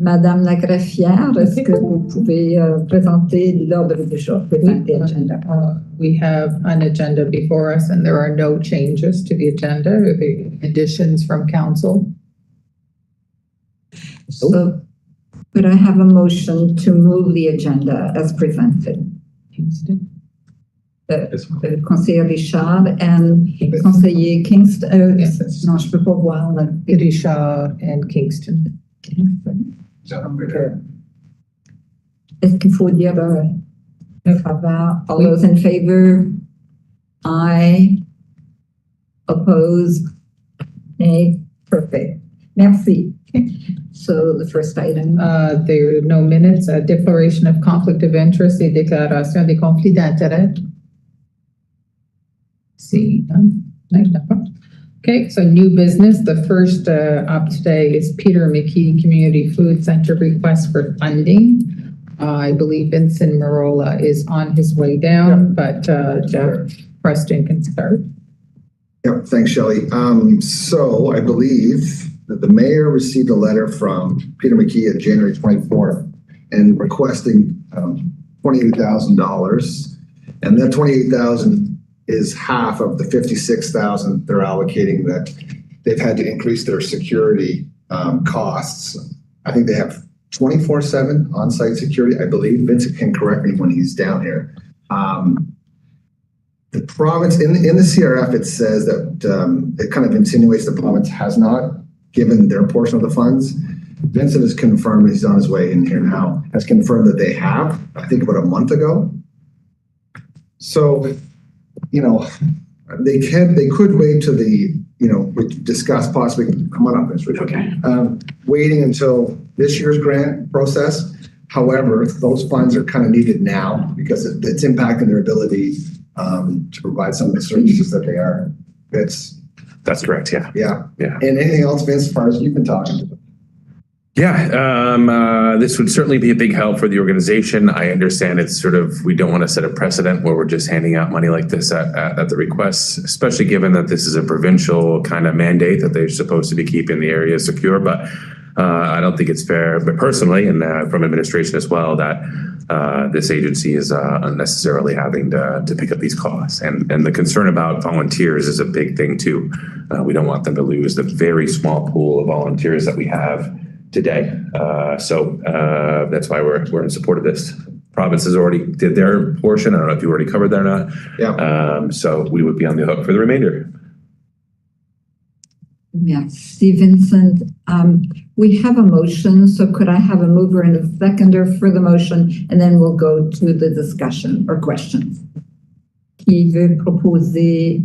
Madame la greffière, est-ce que vous pouvez présenter l'ordre du jour? We have an agenda before us and there are no changes to the agenda or the additions from council. So could I have a motion to move the agenda as presented? Kingston. Conseiller Richard and conseiller Kingston. Non, je peux pas voir. Richard and Kingston. Est-ce qu'il faut dire faveur? All those in favor? Aye. Opposed? Nay. Perfect. Merci. So the first item. There are no minutes. A declaration of conflict of interest et déclaration des conflits d'intérêt. See, okay, so new business. The first up today is Peter McKee Community Food Center request for funding. I believe Vincent Marola is on his way down, but Jeff Preston can start. Yep, thanks, Shelley. So I believe that the mayor received a letter from Peter McKee on January 24th and requesting $28,000, and that $28,000 is half of the $56,000 they're allocating that they've had to increase their security costs. I think they have 24/7 on-site security. I believe Vincent can correct me when he's down here. The province in the CRF, it says that it kind of insinuates the province has not given their portion of the funds. Vincent has confirmed, he's on his way in here now, has confirmed that they have, I think about a month ago. So, you know, they could wait to the, you know, we discuss possibly, come on up, Mr. Okay. Waiting until this year's grant process. However, those funds are kind of needed now because it's impacting their ability to provide some of the services that they are. That's correct. Yeah. Yeah. Yeah. And anything else, Vince, as far as you've been talking to them? Yeah, this would certainly be a big help for the organization. I understand it's sort of, we don't want to set a precedent where we're just handing out money like this at the request, especially given that this is a provincial kind of mandate that they're supposed to be keeping the area secure. But I don't think it's fair, but personally, and from administration as well, that this agency is unnecessarily having to pick up these costs. And the concern about volunteers is a big thing too. We don't want them to lose the very small pool of volunteers that we have today. So that's why we're in support of this. Province has already did their portion. I don't know if you already covered that or not. Yeah. So we would be on the hook for the remainder. Merci, Vincent. We have a motion, so could I have a mover and a seconder for the motion, and then we'll go to the discussion or questions. Qui veut proposer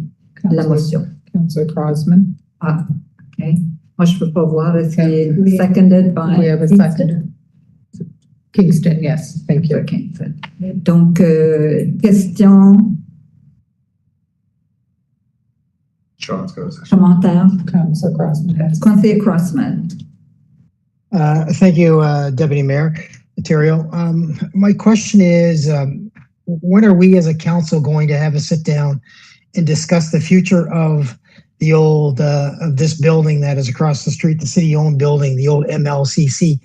la motion? Councillor Crosman. Ah, okay. Moi, je peux pas voir. Is he seconded by? We have a second. Kingston, yes. Thank you. Kingston. Donc, question, commentaire. Councillor Crossman. Conseiller Crossman. Thank you, Deputy Mayor Ontario. My question is, when are we as a council going to have a sit down and discuss the future of the old, of this building that is across the street, the city-owned building, the old MLCC?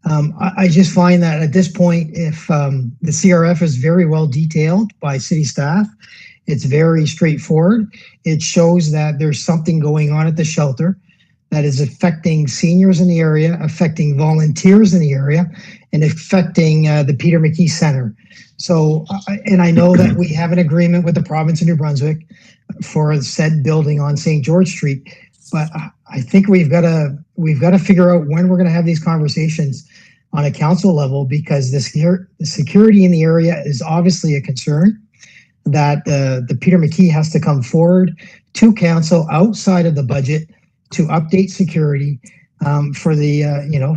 I just find that at this point, if the CRF is very well detailed by city staff, it's very straightforward. It shows that there's something going on at the shelter that is affecting seniors in the area, affecting volunteers in the area, and affecting the Peter McKee Center. So, and I know that we have an agreement with the province of New Brunswick for said building on St. George Street, but I think we've got to figure out when we're going to have these conversations on a council level, because the security in the area is obviously a concern. That the Peter McKee has to come forward to council outside of the budget to update security for the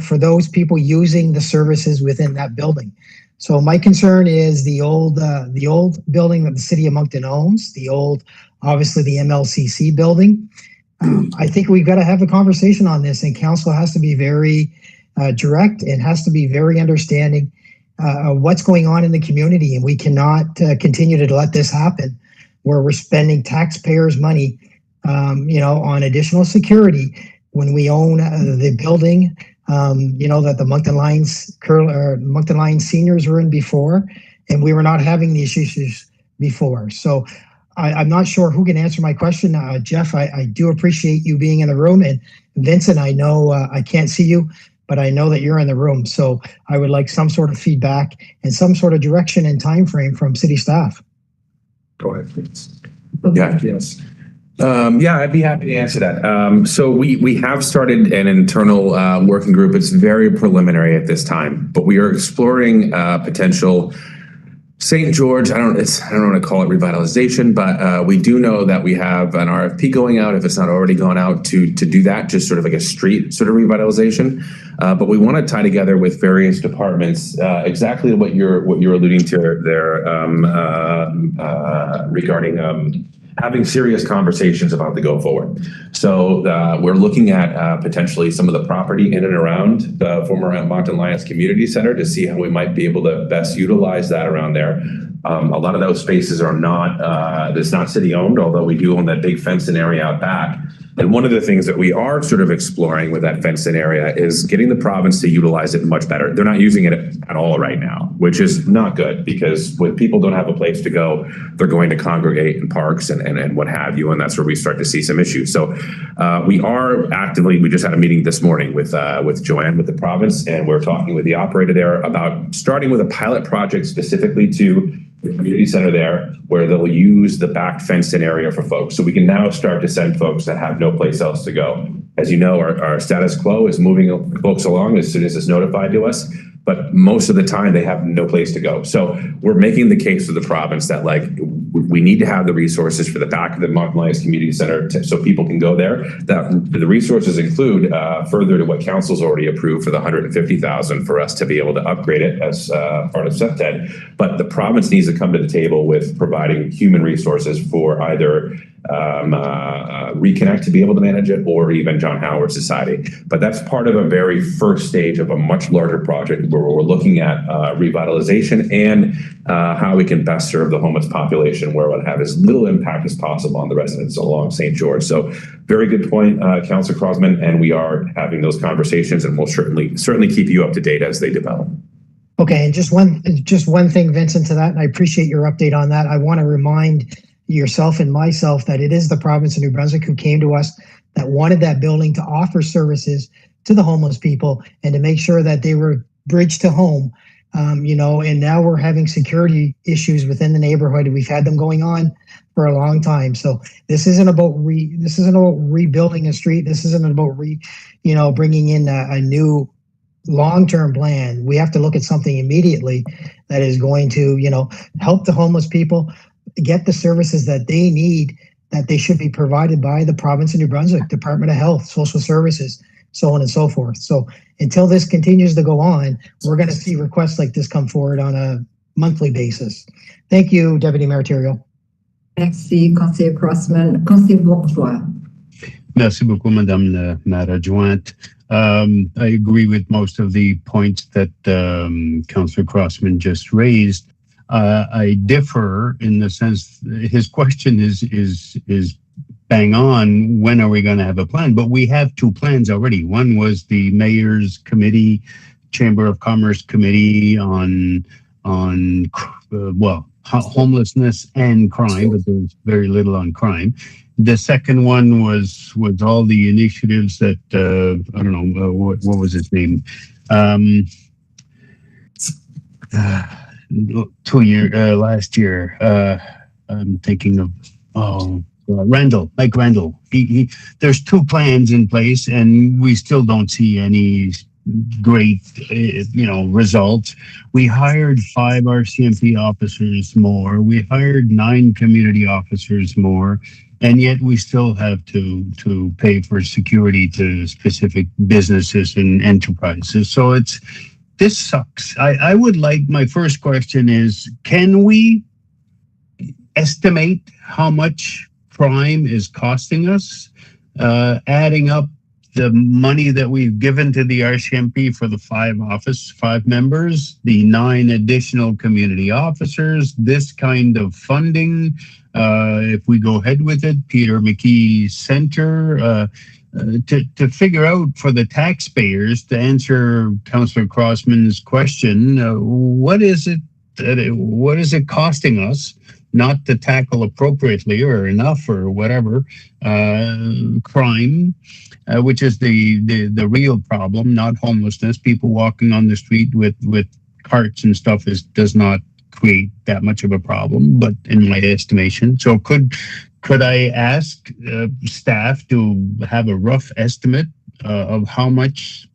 for those people using the services within that building. So my concern is the old building that the city of Moncton owns, obviously the MLCC building. I think we've got to have a conversation on this, and council has to be very direct. It has to be very understanding what's going on in the community, and we cannot continue to let this happen where we're spending taxpayers' money on additional security when we own the building that the Moncton Lions seniors were in before, and we were not having these issues before. So I'm not sure who can answer my question. Jeff, I do appreciate you being in the room, and Vincent, I know I can't see you, but I know that you're in the room. So I would like some sort of feedback and some sort of direction and time frame from city staff. Go ahead, please. Yeah. Yes. I'd be happy to answer that. So we have started an internal working group. It's very preliminary at this time, but we are exploring potential St. George. I don't want to call it revitalization, but we do know that we have an RFP going out, if it's not already gone out, to do that, just sort of like a street sort of revitalization. But we want to tie together with various departments exactly what you're alluding to there regarding having serious conversations about the go forward. So we're looking at potentially some of the property in and around the former Moncton Lions Community Center to see how we might be able to best utilize that around there. A lot of those spaces are not, it's not city owned, although we do own that big fenced-in area out back. And one of the things that we are sort of exploring with that fenced-in area is getting the province to utilize it much better. They're not using it at all right now, which is not good, because when people don't have a place to go, they're going to congregate in parks and what have you, and that's where we start to see some issues. So we are actively, we just had a meeting this morning with Joanne, with the province, and we're talking with the operator there about starting with a pilot project specifically to the community center there, where they'll use the back fenced-in area for folks. So we can now start to send folks that have no place else to go. As you know, our status quo is moving folks along as soon as it's notified to us, but most of the time they have no place to go. So we're making the case to the province that we need to have the resources for the back of the Moncton Lions Community Center so people can go there. That the resources include further to what council's already approved for the $150,000 for us to be able to upgrade it as part of CEPTED. But the province needs to come to the table with providing human resources for either Reconnect to be able to manage it, or even John Howard Society. But that's part of a very first stage of a much larger project where we're looking at revitalization and how we can best serve the homeless population, where it would have as little impact as possible on the residents along St. George. So very good point, Councillor Crosman, and we are having those conversations, and we'll certainly keep you up to date as they develop. Okay, and just one thing, Vincent, to that, and I appreciate your update on that. I want to remind yourself and myself that it is the province of New Brunswick who came to us that wanted that building to offer services to the homeless people and to make sure that they were bridged to home. And now we're having security issues within the neighborhood. We've had them going on for a long time. So this isn't about rebuilding a street. This isn't about bringing in a new long-term plan. We have to look at something immediately that is going to, help the homeless people get the services that they need, that they should be provided by the province of New Brunswick, Department of Health, Social Services, so on and so forth. So until this continues to go on, we're going to see requests like this come forward on a monthly basis. Thank you, Deputy Mayor Thériault. Merci, Conseiller Crossman. Conseiller Bourgeois. Merci beaucoup, Madame la Maire Adjointe. I agree with most of the points that Councillor Crossman just raised. I differ in the sense his question is bang on. When are we going to have a plan? But we have two plans already. One was the Mayor's Committee, Chamber of Commerce Committee on homelessness and crime, but there's very little on crime. The second one was all the initiatives that I don't know what was his name. Last year, I'm thinking of Mike Randall. There's two plans in place, and we still don't see any great, results. We hired 5 RCMP officers more. We hired 9 community officers more, and yet we still have to pay for security to specific businesses and enterprises. So this sucks. I would like, my first question is, can we estimate how much crime is costing us, adding up the money that we've given to the RCMP for the 5 members, the 9 additional community officers, this kind of funding, if we go ahead with it, Peter McKee Center, to figure out for the taxpayers, to answer Councillor Crossman's question, what is it costing us not to tackle appropriately or enough or whatever crime, which is the real problem, not homelessness. People walking on the street with carts and stuff does not create that much of a problem, but in my estimation. So could I ask staff to have a rough estimate of how much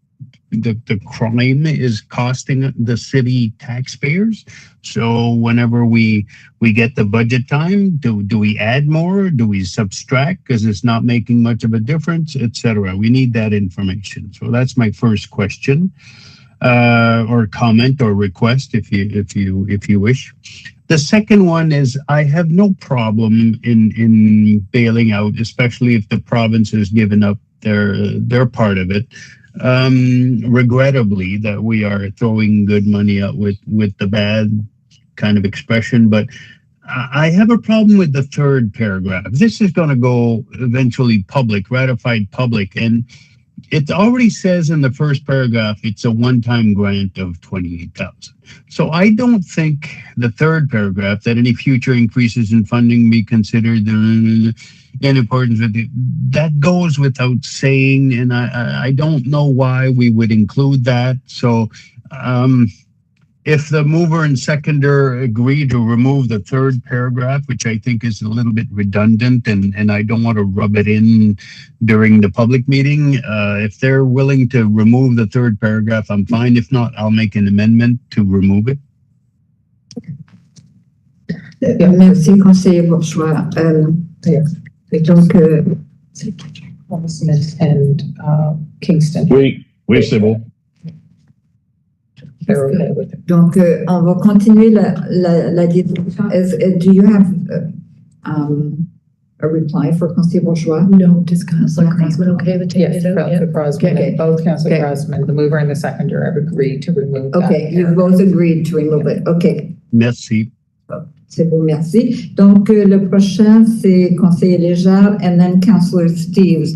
the crime is costing the city taxpayers? So whenever we get the budget time, do we add more? Do we subtract because it's not making much of a difference, etc.? We need that information. So that's my first question, or comment or request, if you wish. The second one is, I have no problem in bailing out, especially if the province has given up their part of it. Regrettably, that we are throwing good money out with the bad kind of expression, but I have a problem with the third paragraph. This is going to go eventually public, ratified public, and it already says in the first paragraph it's a one-time grant of $28,000. So I don't think the third paragraph, that any future increases in funding be considered in accordance with it, that goes without saying, and I don't know why we would include that. So if the mover and seconder agree to remove the third paragraph, which I think is a little bit redundant, and I don't want to rub it in during the public meeting, if they're willing to remove the third paragraph, I'm fine. If not, I'll make an amendment to remove it. Merci, conseiller Bourgeois. Donc, Smith and Kingston. Oui, c'est bon. They're okay with it. Donc, on va continuer la discussion. Do you have a reply for Conseiller Bourgeois? No, just Councillor Crossman, okay with taking Yes, it out? Councillor Crosman, Okay. and both Councillor Okay. Crosman, the mover and the seconder, have agreed to remove that. Okay, you both agreed to remove it. Okay, Merci. c'est bon, merci. Donc, le prochain, c'est Conseiller Léger and then Councillor Steves.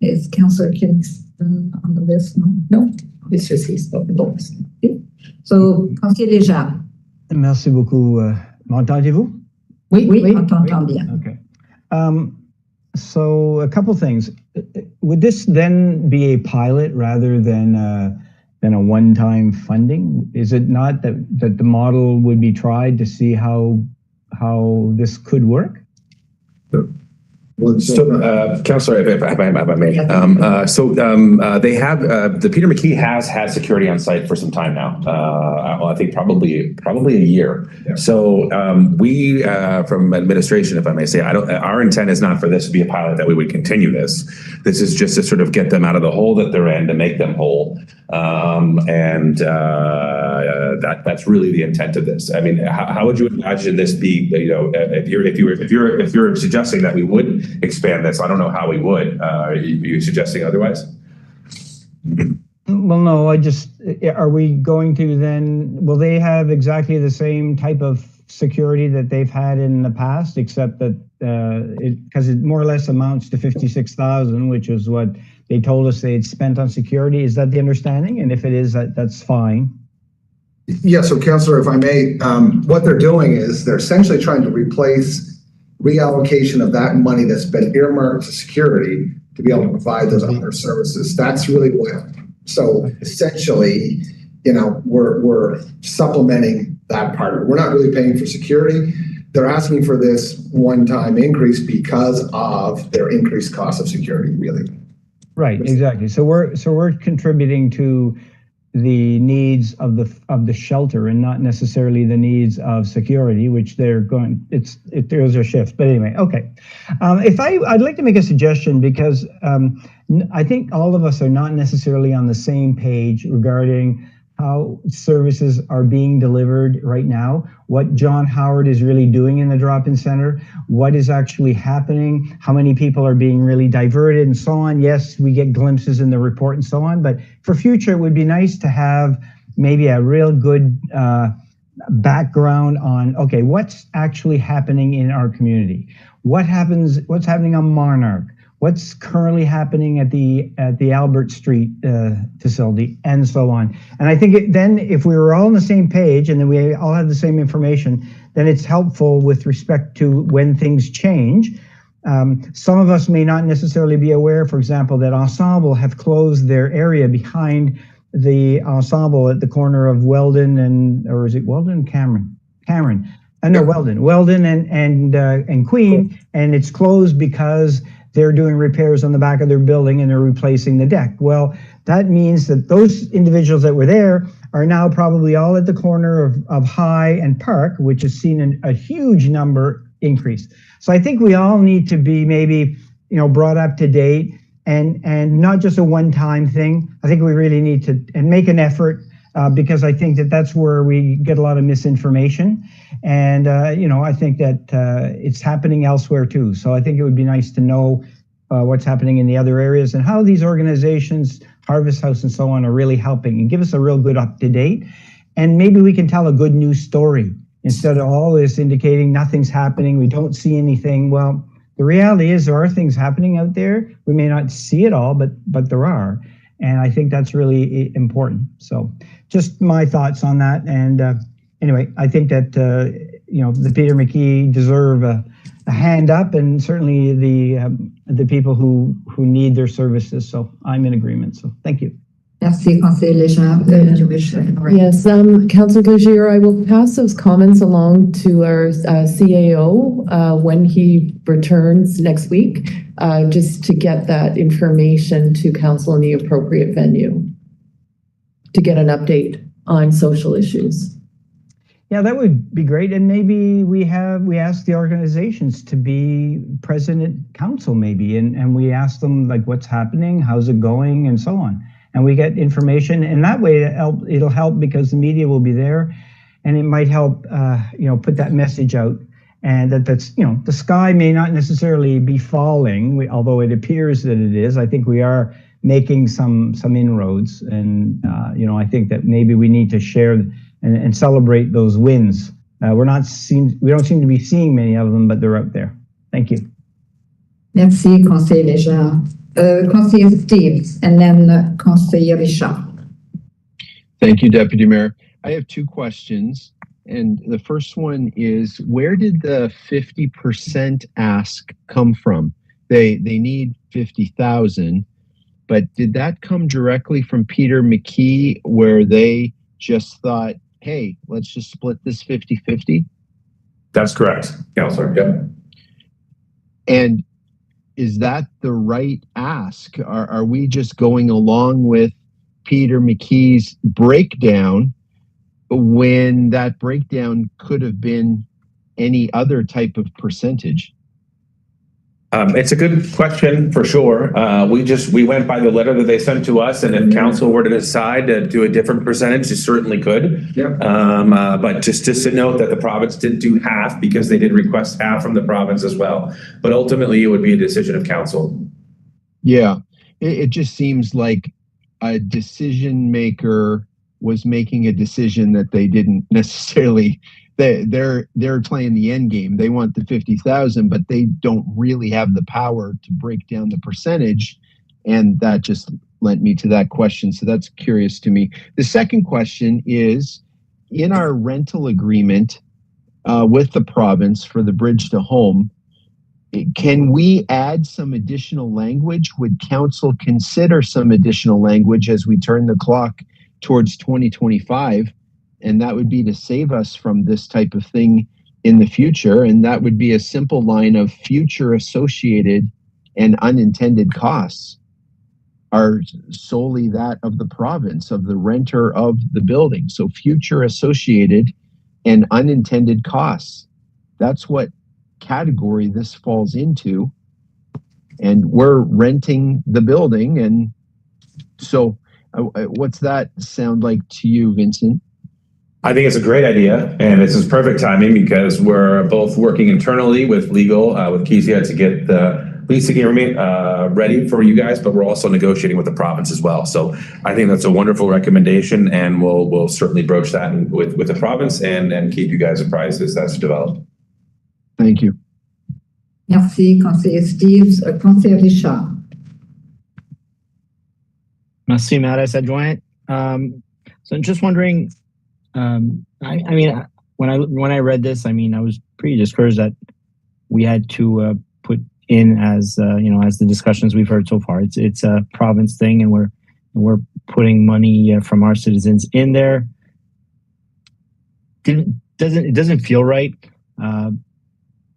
Is Councillor Kingston on the list? No, it's just he's spoken. So, Conseiller Léger. Merci beaucoup. M'entendez-vous? Oui, on t'entend bien. Okay. So a couple things. Would this then be a pilot rather than a one-time funding? Is it not that the model would be tried to see how this could work? So, Councillor, if I may, they have, the Peter McKee has had security on site for some time now. I think probably a year. Yeah. So, we, from administration, if I may say, our intent is not for this to be a pilot that we would continue this. This is just to sort of get them out of the hole that they're in, to make them whole. That's really the intent of this. I mean, how would you imagine this be, if you're suggesting that we would expand this, I don't know how we would. Are you suggesting otherwise? Well, no, are we going to then, will they have exactly the same type of security that they've had in the past, except that because it more or less amounts to 56,000, which is what they told us they'd spent on security. Is that the understanding? And if it is, that's fine. Yeah, so Councillor, if I may, what they're doing is they're essentially trying to replace reallocation of that money that's been earmarked to security to be able to provide those other services. That's really what, so essentially, we're supplementing that part of it. We're not really paying for security. They're asking for this one-time increase because of their increased cost of security, really. Right, exactly. So we're contributing to the needs of the shelter and not necessarily the needs of security, which they're going, there's a shift. But anyway, okay. I'd like to make a suggestion, because I think all of us are not necessarily on the same page regarding how services are being delivered right now, what John Howard is really doing in the drop-in center, what is actually happening, how many people are being really diverted and so on. Yes, we get glimpses in the report and so on, but for future, it would be nice to have maybe a real good background on, okay, what's actually happening in our community? What's happening on Monarch? what's currently happening at the Albert Street facility, and so on. And I think then if we were all on the same page and then we all have the same information, then it's helpful with respect to when things change. Some of us may not necessarily be aware, for example, that Ensemble have closed their area behind the Ensemble at the corner of Weldon or is it Weldon? Cameron. No, Weldon and Queen, and it's closed because they're doing repairs on the back of their building and they're replacing the deck. Well, that means that those individuals that were there are now probably all at the corner of High and Park, which has seen a huge number increase. So I think we all need to be maybe, brought up to date and not just a one-time thing. I think we really need to make an effort because I think that's where we get a lot of misinformation. And, I think that it's happening elsewhere too. So I think it would be nice to know what's happening in the other areas and how these organizations, Harvest House and so on, are really helping and give us a real good up-to-date. And maybe we can tell a good news story instead of always indicating nothing's happening, we don't see anything. Well, the reality is there are things happening out there. We may not see it all, but there are. And I think that's really important. So just my thoughts on that. And anyway, I think that, the Peter McKee deserve a hand up, and certainly the people who need their services. So I'm in agreement. So thank you. Merci, Conseiller Légère. You wish to elaborate? Yes, Councillor Gaugier, I will pass those comments along to our CAO when he returns next week, just to get that information to council in the appropriate venue, to get an update on social issues. Yeah, that would be great. And maybe we ask the organizations to be present at council maybe, and we ask them like what's happening, how's it going, and so on. And we get information, and that way it'll help because the media will be there, and it might help, put that message out. And that's, the sky may not necessarily be falling, although it appears that it is. I think we are making some inroads, and I think that maybe we need to share and celebrate those wins. We don't seem to be seeing many of them, but they're out there. Thank you. Merci, Conseiller Légère. Conseiller Steves, and then Conseiller Richard. Thank you, Deputy Mayor. I have two questions. And the first one is, where did the 50% ask come from? They need 50,000, but did that come directly from Peter McKee, where they just thought, hey, let's just split this 50-50? That's correct, Councillor. Yep. And is that the right ask? Are we just going along with Peter McKee's breakdown when that breakdown could have been any other type of percentage? It's a good question for sure. We went by the letter that they sent to us, and if council were to decide to do a different percentage, they certainly could. Yep. But just to note that the province did do half because they did request half from the province as well. But ultimately, it would be a decision of council. Yeah, it just seems like a decision maker was making a decision that they didn't necessarily. They're playing the end game. They want the 50,000, but they don't really have the power to break down the percentage. And that just led me to that question. So that's curious to me. The second question is, in our rental agreement with the province for the Bridge to Home, can we add some additional language? Would council consider some additional language as we turn the clock towards 2025? And that would be to save us from this type of thing in the future. And that would be a simple line of future associated and unintended costs are solely that of the province, of the renter of the building. So future associated and unintended costs. That's what category this falls into. And we're renting the building. And so what's that sound like to you, Vincent? I think it's a great idea, and this is perfect timing because we're both working internally with legal, with Kezia to get the leasing agreement ready for you guys, but we're also negotiating with the province as well. So I think that's a wonderful recommendation, and we'll certainly broach that with the province and keep you guys apprised as that's developed. Thank you. Merci, conseiller Steves. Conseiller Richard. Merci, Maris Adjoint. So I'm just wondering, I mean, when I read this, I mean, I was pretty discouraged that we had to put in as as the discussions we've heard so far. It's a province thing, and we're putting money from our citizens in there. It doesn't feel right.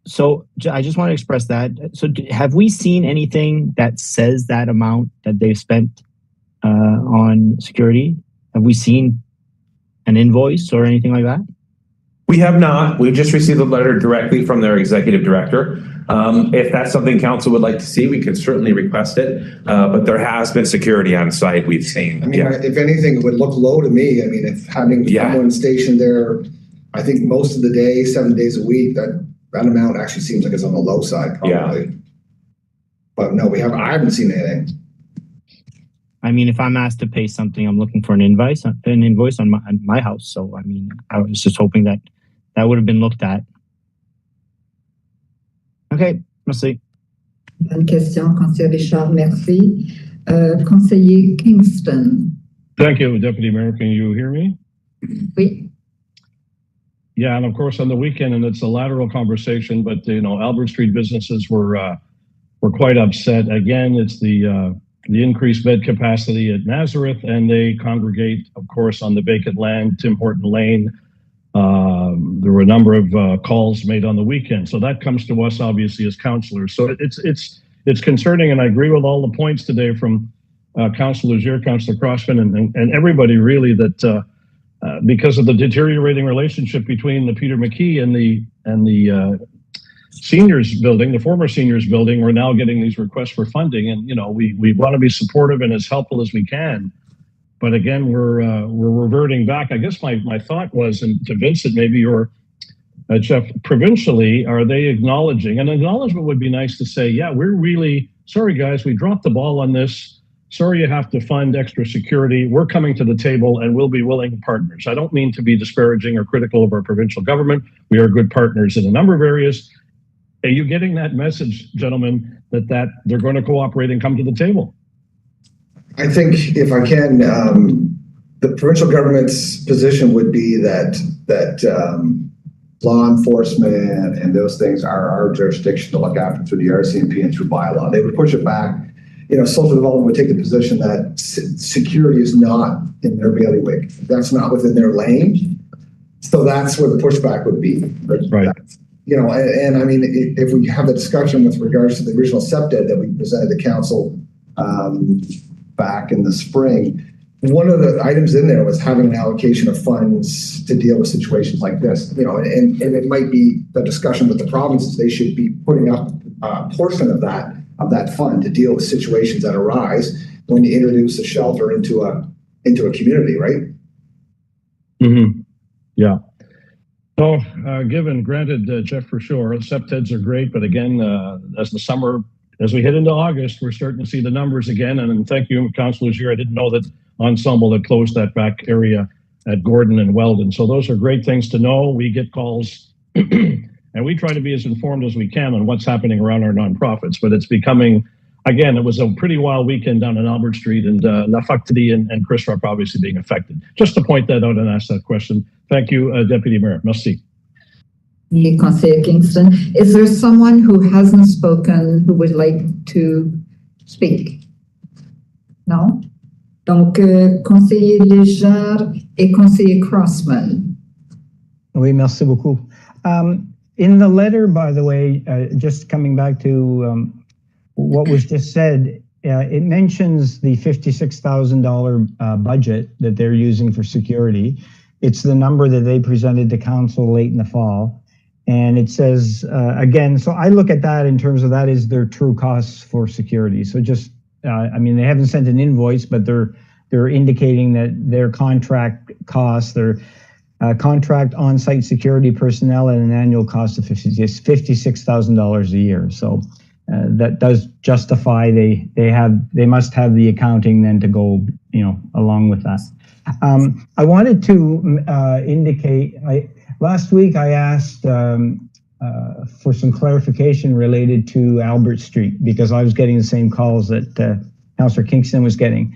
So I just want to express that. So have we seen anything that says that amount that they've spent on security? Have we seen an invoice or anything like that? We have not. We just received a letter directly from their executive director. If that's something council would like to see, we can certainly request it. But there has been security on site. We've seen. I mean, if anything, it would look low to me. I mean, if having someone stationed there, I think most of the day, 7 days a week, that amount actually seems like it's on the low side, probably. Yeah. But no, I haven't seen anything. I mean, if I'm asked to pay something, I'm looking for an invoice on my house. So, I mean, I was just hoping that would have been looked at. Okay, merci. Bonne question, conseiller Richard, merci. Conseiller Kingston. Thank you, Deputy Mayor. Can you hear me? Oui. Yeah, and of course on the weekend, and it's a lateral conversation, but Albert Street businesses were quite upset. Again, it's the increased bed capacity at Nazareth, and they congregate, of course, on the vacant land, Tim Horton Lane. There were a number of calls made on the weekend, so that comes to us obviously as councillors. So it's concerning, and I agree with all the points today from Councillor Leger, Councillor Crossman, and everybody really that because of the deteriorating relationship between the Peter McKee and the seniors building, the former seniors building, we're now getting these requests for funding, and we want to be supportive and as helpful as we can. But again, we're reverting back. I guess my thought was, and to Vincent maybe, or Jeff, provincially, are they acknowledging? An acknowledgement would be nice to say, yeah, we're really sorry, guys, we dropped the ball on this. Sorry you have to fund extra security. We're coming to the table and we'll be willing partners. I don't mean to be disparaging or critical of our provincial government. We are good partners in a number of areas. Are you getting that message, gentlemen, that they're going to cooperate and come to the table? I think, if I can, the provincial government's position would be that law enforcement and those things are our jurisdiction to look after through the RCMP and through bylaw. They would push it back. Social development would take the position that security is not in their bailiwick. That's not within their lane. So that's where the pushback would be. Right. And I mean, if we have a discussion with regards to the original SEPDED that we presented to council back in the spring, one of the items in there was having an allocation of funds to deal with situations like this. And it might be the discussion with the provinces. They should be putting up a portion of that fund to deal with situations that arise when you introduce a shelter into a community, right? Mm-hmm. Yeah. So, granted, Jeff, for sure, SEPTEDs are great, but again, as we head into August, we're starting to see the numbers again. And thank you, councillors here. I didn't know that Ensemble had closed that back area at Gordon and Weldon. So those are great things to know. We get calls and we try to be as informed as we can on what's happening around our nonprofits, but it's becoming, again, it was a pretty wild weekend down in Albert Street, and La Factory and Chris Rupp obviously being affected. Just to point that out and ask that question. Thank you, Deputy Mayor. Merci. Conseiller Kingston. Is there someone who hasn't spoken who would like to speak? No? Donc, conseiller Léger et conseiller Crossman. Oui, merci beaucoup. In the letter, by the way, just coming back to what was just said, it mentions the $56,000 budget that they're using for security. It's the number that they presented to council late in the fall. And it says, again, so I look at that in terms of that is their true costs for security. So just, I mean, they haven't sent an invoice, but they're indicating that their contract costs, their contract on-site security personnel at an annual cost of $56,000 a year. So that does justify they must have the accounting then to go along with that. I wanted to indicate. Last week I asked for some clarification related to Albert Street, because I was getting the same calls that Councillor Kingston was getting.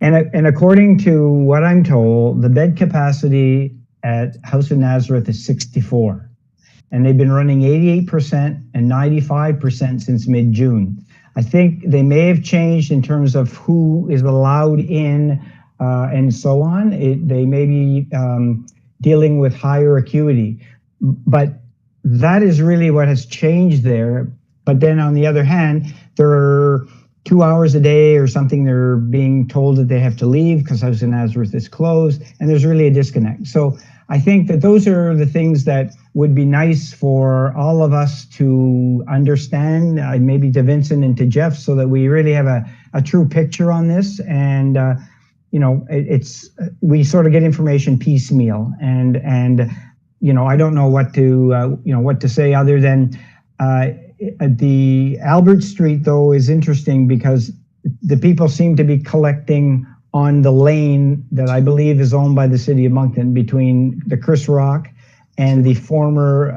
And according to what I'm told, the bed capacity at House of Nazareth is 64. And they've been running 88% and 95% since mid-June. I think they may have changed in terms of who is allowed in and so on. They may be dealing with higher acuity. But that is really what has changed there. But then on the other hand, there are 2 hours a day or something, they're being told that they have to leave because House of Nazareth is closed, and there's really a disconnect. So I think that those are the things that would be nice for all of us to understand, maybe to Vincent and to Jeff, so that we really have a true picture on this. And, we sort of get information piecemeal, and I don't know what to say other than, the Albert Street, though, is interesting because the people seem to be collecting on the lane that I believe is owned by the city of Moncton between the Chris Rock and the former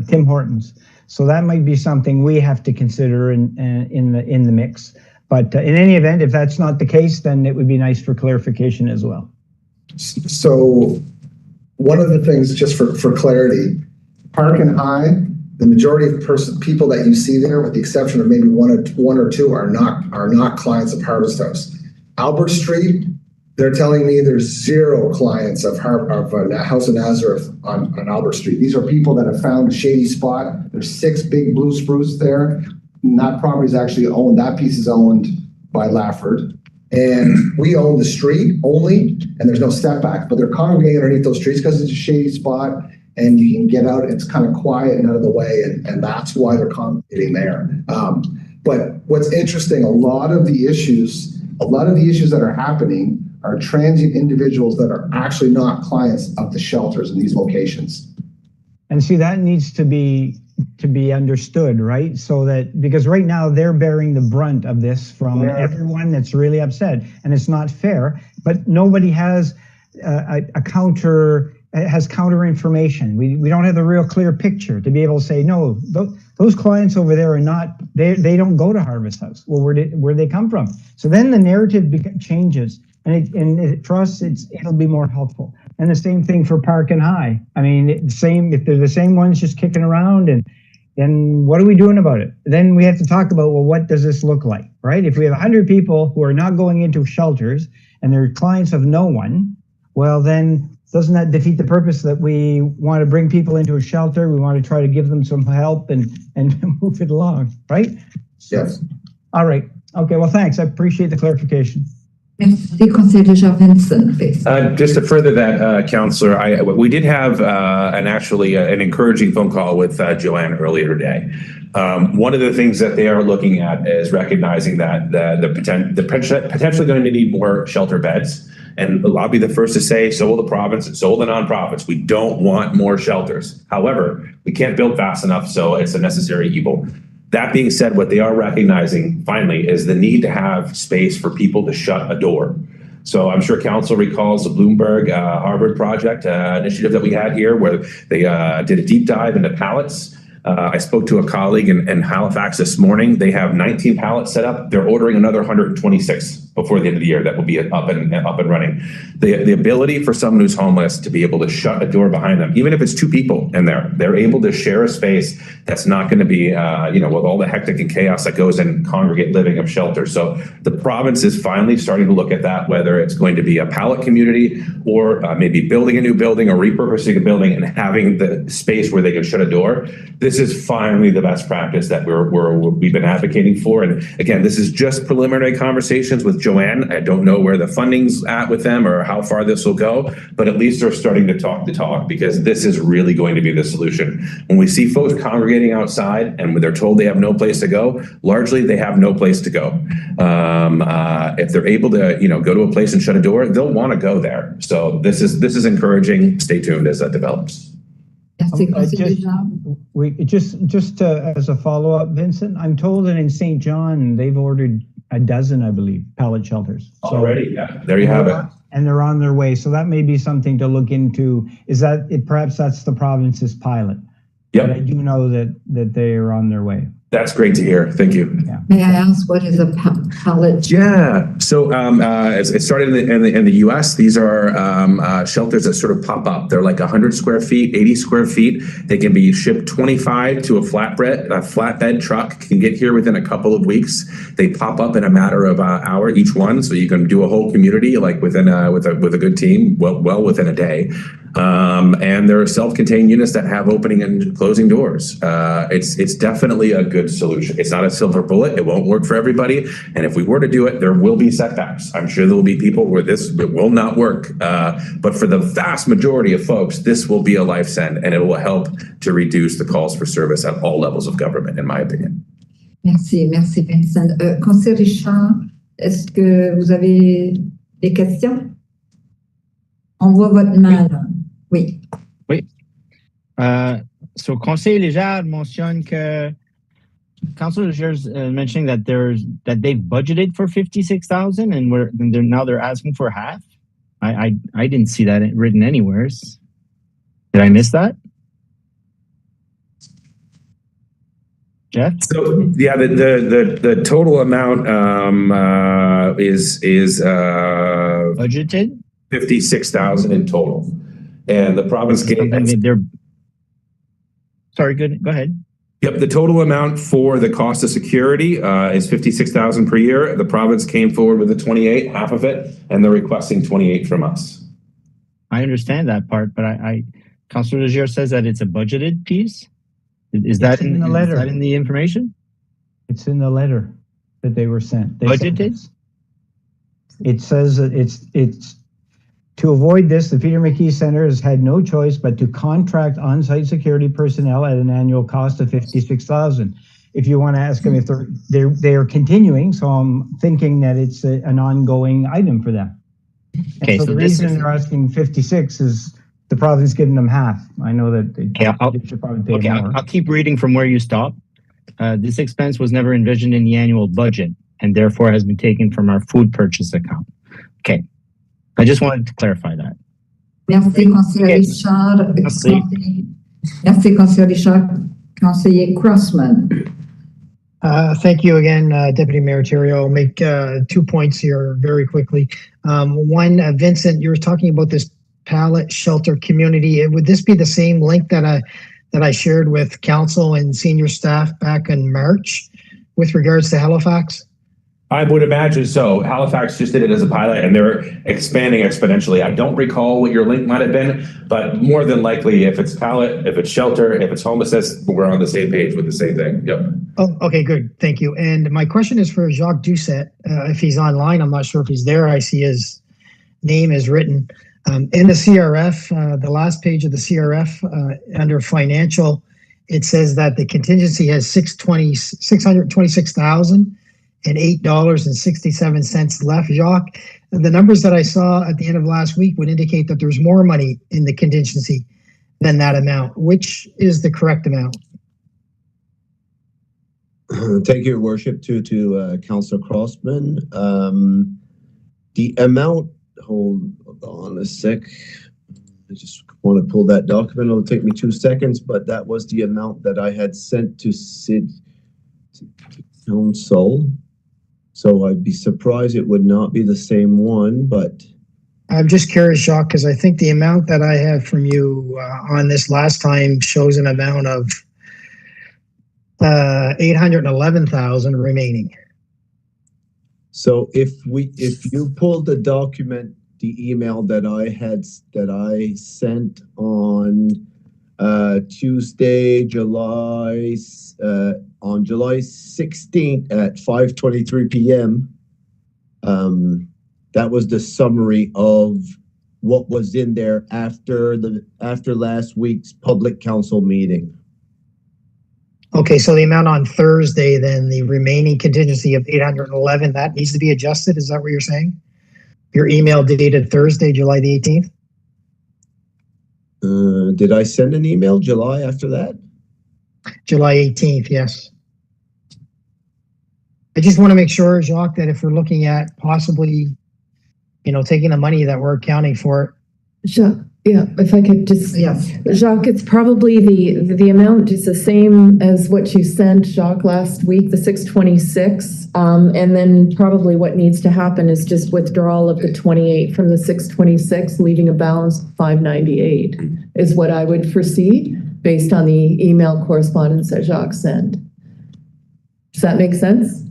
Tim Hortons. So that might be something we have to consider in the mix. But in any event, if that's not the case, then it would be nice for clarification as well. So one of the things, just for clarity, Park and High, the majority of people that you see there, with the exception of maybe one or two, are not clients of Harvest House. Albert Street, they're telling me there's 0 clients of House of Nazareth on Albert Street. These are people that have found a shady spot. There's 6 big blue spruce there. And that property is actually owned. That piece is owned by Lafford. And we own the street only, and there's no setbacks, but they're congregating underneath those trees because it's a shady spot. And you can get out, it's kind of quiet and out of the way, and that's why they're congregating there. But what's interesting, a lot of the issues that are happening are transient individuals that are actually not clients of the shelters in these locations. And see, that needs to be understood, right? So that, because right now they're bearing the brunt of this from everyone that's really upset, and it's not fair, but nobody has counter information. We don't have the real clear picture to be able to say, no, those clients over there are not, they don't go to Harvest House. Well, where they come from? So then the narrative changes, and for us, it'll be more helpful. And the same thing for Park and High. I mean, if they're the same ones just kicking around, and then what are we doing about it? Then we have to talk about, well, what does this look like, right? If we have 100 people who are not going into shelters and they're clients of no one, well, then doesn't that defeat the purpose that we want to bring people into a shelter? We want to try to give them some help and move it along, right? Yes. All right. Okay, well, thanks. I appreciate the clarification. Merci, Conseiller Vincent, please. Just to further that, Councillor, we did have an encouraging phone call with Joanne earlier today. One of the things that they are looking at is recognizing that the potentially going to need more shelter beds. And I'll be the first to say, so will the province and so will the nonprofits. We don't want more shelters. However, we can't build fast enough, so it's a necessary evil. That being said, what they are recognizing finally is the need to have space for people to shut a door. So I'm sure Council recalls the Bloomberg Harvard project initiative that we had here, where they did a deep dive into pallets. I spoke to a colleague in Halifax this morning. They have 19 pallets set up. They're ordering another 126 before the end of the year that will be up and running. The ability for someone who's homeless to be able to shut a door behind them, even if it's 2 people in there, they're able to share a space that's not going to be, with all the hectic and chaos that goes in congregate living of shelter. So the province is finally starting to look at that, whether it's going to be a pallet community or maybe building a new building or repurposing a building and having the space where they can shut a door. This is finally the best practice that we've been advocating for. And again, this is just preliminary conversations with Joanne. I don't know where the funding's at with them or how far this will go, but at least they're starting to talk the talk, because this is really going to be the solution. When we see folks congregating outside and when they're told they have no place to go, largely they have no place to go. If they're able to, go to a place and shut a door, they'll want to go there. So this is encouraging. Stay tuned as that develops. Just as a follow-up, Vincent, I'm told that in St. John, they've ordered a dozen, I believe, pallet shelters. Already, yeah. There you have it. and they're on their way. So that may be something to look into. Is that it? Perhaps that's the province's pilot. But I Yep, do know that they are on their way. that's great to hear. Thank you. May I ask what is a pallet? Yeah, so it started in the US. These are shelters that sort of pop up. They're like 100 square feet, 80 square feet. They can be shipped 25 to a flatbed truck can get here within a couple of weeks. They pop up in a matter of an hour each one, so you can do a whole community like with a good team, well within a day. And there are self-contained units that have opening and closing doors. It's definitely a good solution. It's not a silver bullet. It won't work for everybody. And if we were to do it, there will be setbacks. I'm sure there will be people where it will not work. But for the vast majority of folks, this will be a life send, and it will help to reduce the calls for service at all levels of government, in my opinion. Merci Vincent. Conseiller Richard, est-ce que vous avez des questions? On voit votre main là. Oui. So Conseil Léger mentionne que Council Léger's mentioning that they've budgeted for 56,000 and now they're asking for half. I didn't see that written anywhere. Did I miss that? Jeff? So yeah, the total amount is Budgeted? 56,000 in total, and the province gave. Sorry, good. Go ahead. Yep, the total amount for the cost of security is 56,000 per year. The province came forward with the 28, half of it, and they're requesting 28 from us. I understand that part, but Councilor Leger says that it's a budgeted piece. Is that in the letter? Is that in the information? It's in the letter that they were sent. Budgeted? It says that it's to avoid this, the Peter McKee Center has had no choice but to contract on-site security personnel at an annual cost of 56,000. If you want to ask them if they are continuing, so I'm thinking that it's an ongoing item for them. Okay, so the reason they're asking 56 is the province giving them half. I know that they should probably pay more. I'll keep reading from where you stop. This expense was never envisioned in the annual budget and therefore has been taken from our food purchase account. Okay. I just wanted to clarify that. Merci, Conseiller Richard. Merci, Conseiller Richard. Conseiller Crossman. Thank you again, Deputy Mayor Thériault. I'll make 2 points here very quickly. One, Vincent, you were talking about this pallet shelter community. Would this be the same link that I shared with council and senior staff back in March with regards to Halifax? I would imagine so. Halifax just did it as a pilot, and they're expanding exponentially. I don't recall what your link might have been, but more than likely, if it's pallet, if it's shelter, if it's homelessness, we're on the same page with the same thing. Yep. Oh, okay, good. Thank you. And my question is for Jacques Doucette. If he's online, I'm not sure if he's there. I see his name is written. In the CRF, the last page of the CRF, under financial, it says that the contingency has $626,008.67 left. Jacques, the numbers that I saw at the end of last week would indicate that there's more money in the contingency than that amount. Which is the correct amount? Thank you, Your Worship, to Councillor Crossman. The amount, hold on a sec. I just want to pull that document. It'll take me 2 seconds, but that was the amount that I had sent to Council. So I'd be surprised it would not be the same one, but I'm just curious, Jacques, because I think the amount that I have from you on this last time shows an amount of 811,000 remaining. So if you pull the document, the email that I sent on Tuesday, July 16th at 5:23 p.m. That was the summary of what was in there after last week's public council meeting. Okay, so the amount on Thursday, then the remaining contingency of 811, that needs to be adjusted. Is that what you're saying? Your email dated Thursday, July the 18th? Did I send an email July after that? July 18th, yes. I just want to make sure, Jacques, that if we're looking at possibly, taking the money that we're accounting for. Jacques, yeah, if I could just, Yes. Jacques, it's probably the amount is the same as what you sent Jacques last week, the 626. And then probably what needs to happen is just withdrawal of the 28 from the 626, leaving a balance of 598 is what I would foresee based on the email correspondence that Jacques sent. Does that make sense?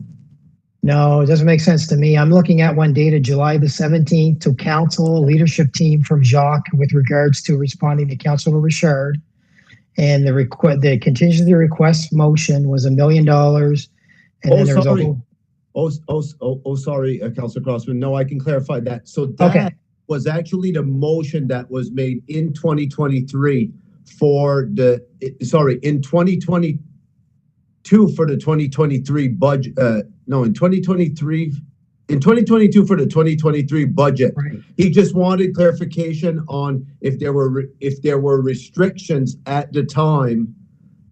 No, it doesn't make sense to me. I'm looking at one dated July the 17th to council leadership team from Jacques with regards to responding to Councilor Richard. And the contingency request motion was $1 million. And then there was sorry. Sorry, Councilor Crossman. No, I can clarify that. So that was actually the motion that was made in 2023 in 2022 for the 2023 budget. In 2022 for the 2023 budget. Right. He just wanted clarification on if there were restrictions at the time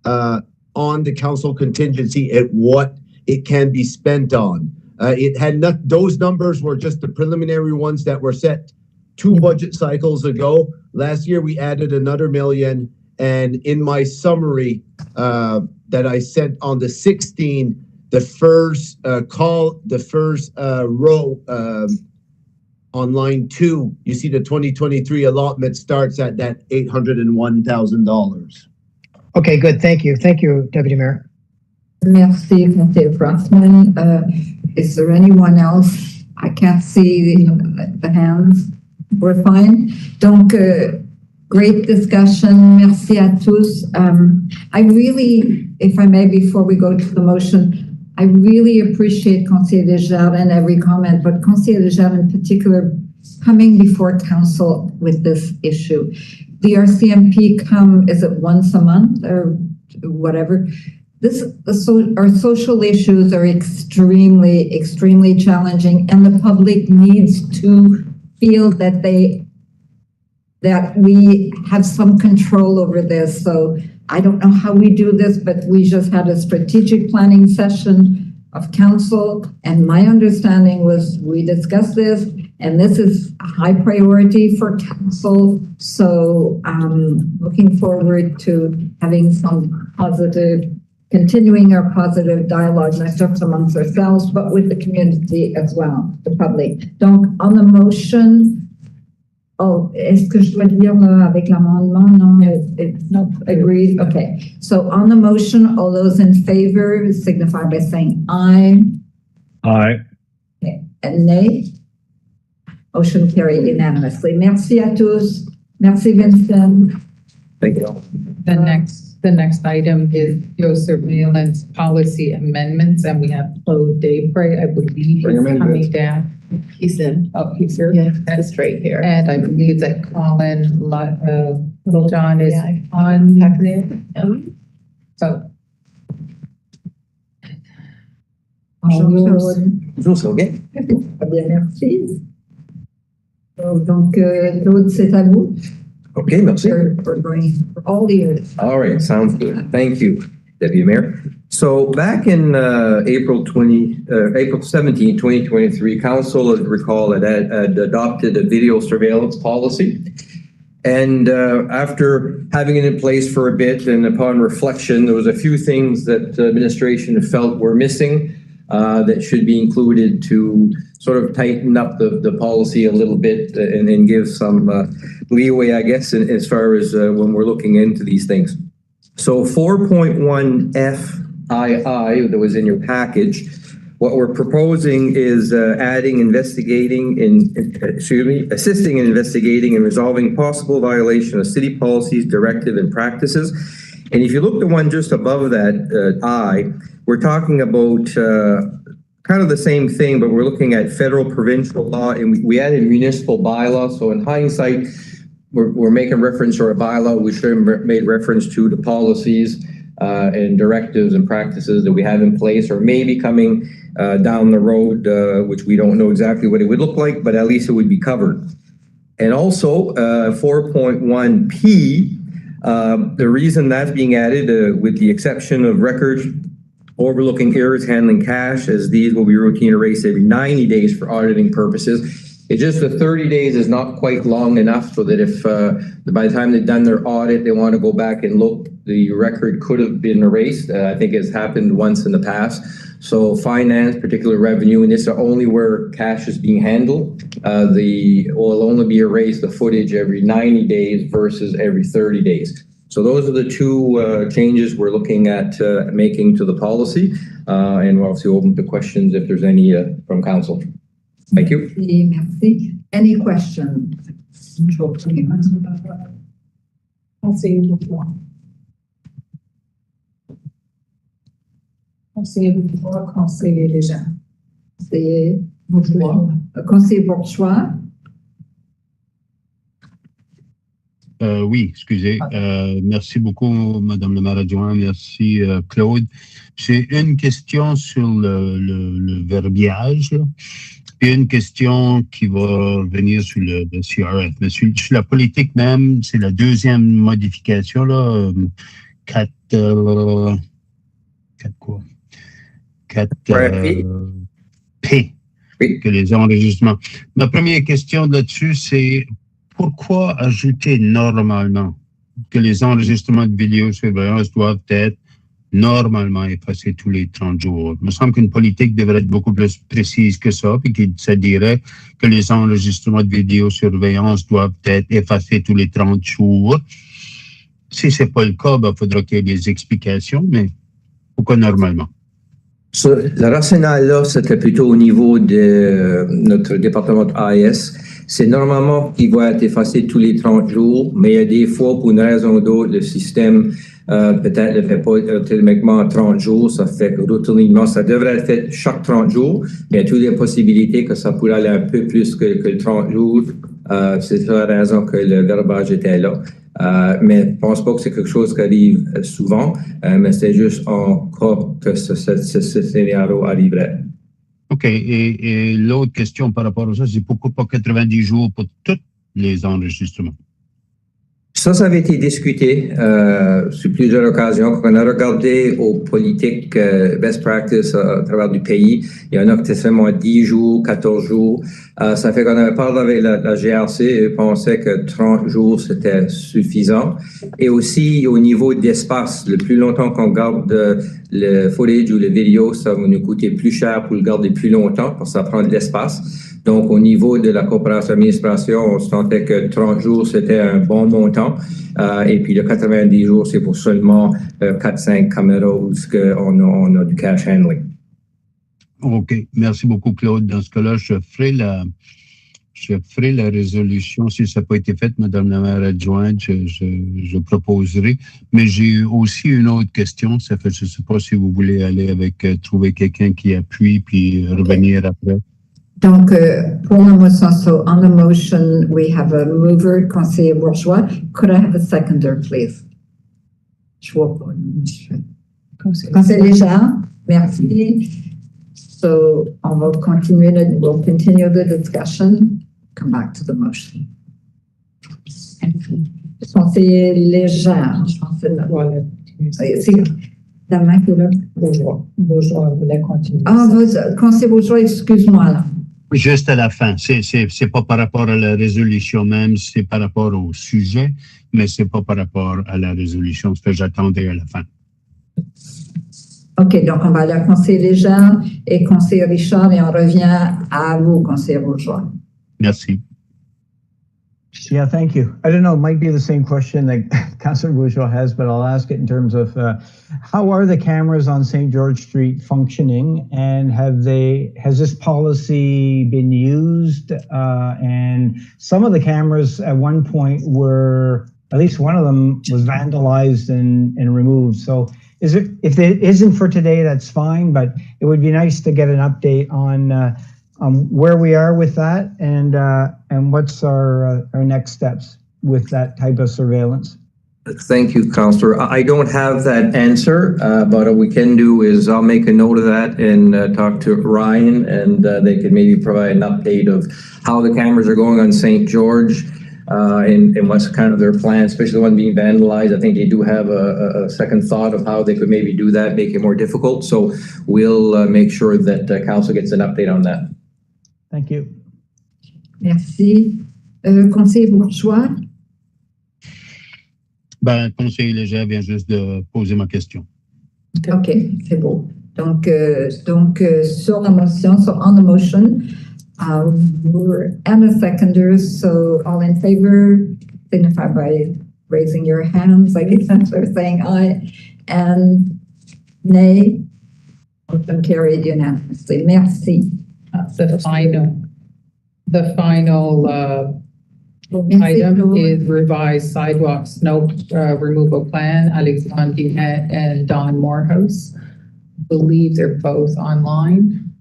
on the council contingency at what it can be spent on. Those numbers were just the preliminary ones that were set 2 budget cycles ago. Last year we added another $1 million, and in my summary that I sent on the 16th, the first row on line 2, you see the 2023 allotment starts at that $801,000. Okay, good. Thank you. Thank you, Deputy Mayor. Merci, Councilor Crossman. Is there anyone else? I can't see the hands. We're fine. Donc, great discussion. Merci à tous. I really, if I may, before we go to the motion, I really appreciate Conseiller Desjardins and every comment, but Conseiller Desjardins in particular coming before council with this issue. The RCMP is it once a month or whatever? Our social issues are extremely, extremely challenging, and the public needs to feel that we have some control over this. So I don't know how we do this, but we just had a strategic planning session of council, and my understanding was we discussed this, and this is a high priority for council. So looking forward to having some continuing our positive dialogue, not just amongst ourselves, but with the community as well, the public. Donc, on the motion, est-ce que je dois dire avec l'amendement? No, no, agreed. Okay. So on the motion, all those in favor signify by saying aye. Aye. Okay. And nay? Motion carried unanimously. Merci à tous. Merci, Vincent. Thank you. The next item is your surveillance policy amendments, and we have Claude Daypre, I believe, he's coming down. He's in. Oh, he's here? Yeah, that's right here. And I believe that Colin Littlejohn is on there. So. Bonjour, Claude. Bien, merci. Donc, Claude, c'est à vous. Okay, merci. We're going for all ears. All right, sounds good. Thank you, Deputy Mayor. So back in April 17, 2023, Council, as recall, had adopted a video surveillance policy. And after having it in place for a bit and upon reflection, there was a few things that administration felt were missing that should be included to sort of tighten up the policy a little bit and give some leeway, I guess, as far as when we're looking into these things. So 4.1 FII that was in your package, what we're proposing is assisting in investigating and resolving possible violation of city policies, directive, and practices. And if you look the one just above that I, we're talking about kind of the same thing, but we're looking at federal provincial law, and we added municipal bylaw. So in hindsight, we're making reference to a bylaw. We should have made reference to the policies and directives and practices that we have in place, or maybe coming down the road, which we don't know exactly what it would look like, but at least it would be covered. And also 4.1P, the reason that's being added, with the exception of records overlooking errors handling cash, as these will be routine erased every 90 days for auditing purposes. It's just the 30 days is not quite long enough so that if by the time they've done their audit, they want to go back and look, the record could have been erased. I think it's happened once in the past. So finance, particular revenue, and this is only where cash is being handled. Will only be erased the footage every 90 days versus every 30 days. So those are the two changes we're looking at making to the policy. And we're obviously open to questions if there's any from council. Thank you. Merci. Any questions? Conseiller Bourgeois. Conseiller Bourgeois, conseiller Légère. Conseiller Bourgeois. Conseiller Bourgeois. Oui, excusez. Merci beaucoup, Madame le maire adjoint. Merci, Claude. J'ai une question sur le verbiage, là, et une question qui va venir sur le CRF. Mais sur la politique même, c'est la deuxième modification, là. 4 quoi? 4 P. Oui. Que les enregistrements. Ma première question là-dessus, c'est pourquoi ajouter normalement que les enregistrements de vidéosurveillance doivent être normalement effacés tous les 30 jours? Il me semble qu'une politique devrait être beaucoup plus précise que ça, puis que ça dirait que les enregistrements de vidéosurveillance doivent être effacés tous les 30 jours. Si c'est pas le cas, il faudra qu'il y ait des explications, mais pourquoi normalement? Le rationale là, c'était plutôt au niveau de notre département de AIS. C'est normalement qu'il va être effacé tous les 30 jours, mais il y a des fois, pour une raison ou d'autre, le système peut-être ne le fait pas automatiquement 30 jours. Ça fait que routinement, ça devrait être fait chaque 30 jours, mais il y a toutes les possibilités que ça pourrait aller un peu plus que le 30 jours. C'est la raison que le verbage était là. Mais je ne pense pas que c'est quelque chose qui arrive souvent, mais c'est juste en cas que ce scénario arriverait. OK. Et l'autre question par rapport à ça, c'est pourquoi pas 90 jours pour tous les enregistrements? Ça avait été discuté sur plusieurs occasions. Quand on a regardé aux politiques best practice à travers du pays, il y en a qui étaient seulement 10 jours, 14 jours. Ça fait qu'on avait parlé avec la GRC et pensait que 30 jours, c'était suffisant. Et aussi, au niveau d'espace, le plus longtemps qu'on garde le footage ou le vidéo, ça va nous coûter plus cher pour le garder plus longtemps parce que ça prend de l'espace. Donc, au niveau de la coopération administration, on sentait que 30 jours, c'était un bon montant. Et puis, le 90 jours, c'est pour seulement 4-5 caméras où on a du cash handling. OK. Merci beaucoup, Claude. Dans ce cas-là, je ferai la résolution. Si ça n'a pas été fait, Madame la maire adjointe, je proposerai. Mais j'ai aussi une autre question. Ça fait, je ne sais pas si vous voulez aller avec, trouver quelqu'un qui appuie puis revenir après. Donc, pour la motion, so on the motion, we have a mover, conseiller Bourgeois. Could I have a seconder, please? Je vois pas. Conseiller Légère, merci. So, on va continuer, we'll continue the discussion, come back to the motion. Conseiller Légère, je pense que c'est la main qui est là. Bourgeois voulait continuer. Ah, conseiller Bourgeois, excuse-moi là. Juste à la fin. C'est pas par rapport à la résolution même, c'est par rapport au sujet, mais c'est pas par rapport à la résolution, ce que j'attendais à la fin. OK, donc on va aller à conseiller Légère et conseiller Richard et on revient à vous, conseiller Bourgeois. Merci. Yeah, thank you. I don't know, it might be the same question that Councilor Bourgeois has, but I'll ask it in terms of how are the cameras on St. George Street functioning, and has this policy been used? And some of the cameras at one point were, at least one of them was vandalized and removed. So if it isn't for today, that's fine, but it would be nice to get an update on where we are with that and what's our next steps with that type of surveillance. Thank you, Councillor. I don't have that answer, but what we can do is I'll make a note of that and talk to Ryan, and they can maybe provide an update of how the cameras are going on St. George and what's kind of their plan, especially the one being vandalized. I think they do have a second thought of how they could maybe do that, make it more difficult. So we'll make sure that Council gets an update on that. Thank you. Merci. Conseiller Bourgeois? Ben, conseiller Léger vient juste de poser ma question. OK, c'est beau. Donc, sur la motion, so on the motion, we're and a seconder, so all in favor, signify by raising your hands, I guess that's what saying aye, and nay. Motion carried unanimously. Merci. The final Merci, item Laura. is revised sidewalk snow removal plan, Alexandre Guillet and Don Morehouse. Believe they're both online.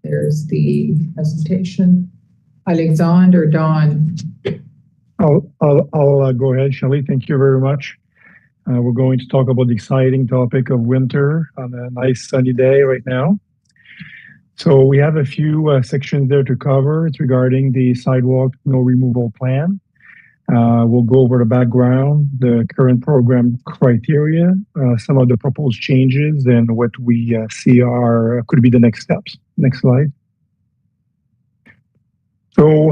There's the presentation. Alexandre or Don? I'll go ahead, Shelley. Thank you very much. We're going to talk about the exciting topic of winter on a nice sunny day right now. So we have a few sections there to cover. It's regarding the sidewalk snow removal plan. We'll go over the background, the current program criteria, some of the proposed changes, and what we see could be the next steps. Next slide. So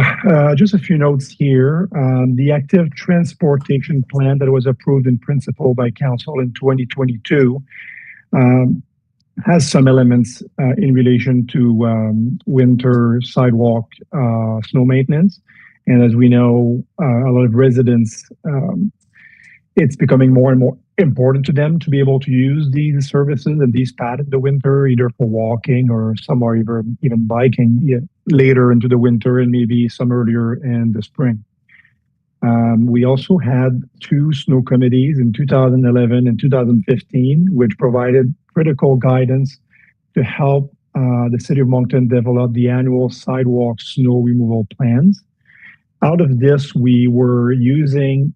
just a few notes here. The active transportation plan that was approved in principle by council in 2022 has some elements in relation to winter sidewalk snow maintenance. And as we know, a lot of residents, it's becoming more and more important to them to be able to use these services and these paths in the winter, either for walking or some are even biking later into the winter and maybe some earlier in the spring. We also had 2 snow committees in 2011 and 2015, which provided critical guidance to help the City of Moncton develop the annual sidewalk snow removal plans. Out of this, we were using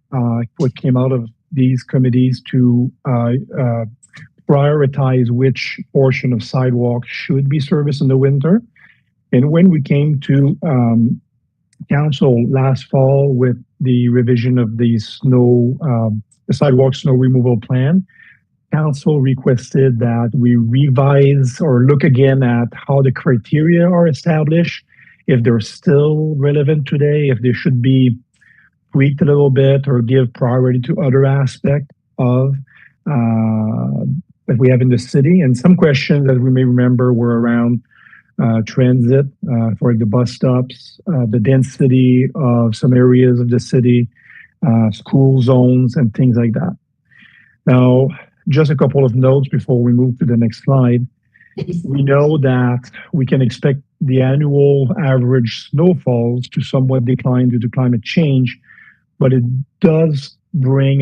what came out of these committees to prioritize which portion of sidewalk should be serviced in the winter. And when we came to council last fall with the revision of the sidewalk snow removal plan, council requested that we revise or look again at how the criteria are established, if they're still relevant today, if they should be tweaked a little bit or give priority to other aspects of that we have in the city. And some questions that we may remember were around transit for the bus stops, the density of some areas of the city, school zones, and things like that. Now, just a couple of notes before we move to the next slide. We know that we can expect the annual average snowfalls to somewhat decline due to climate change, but it does bring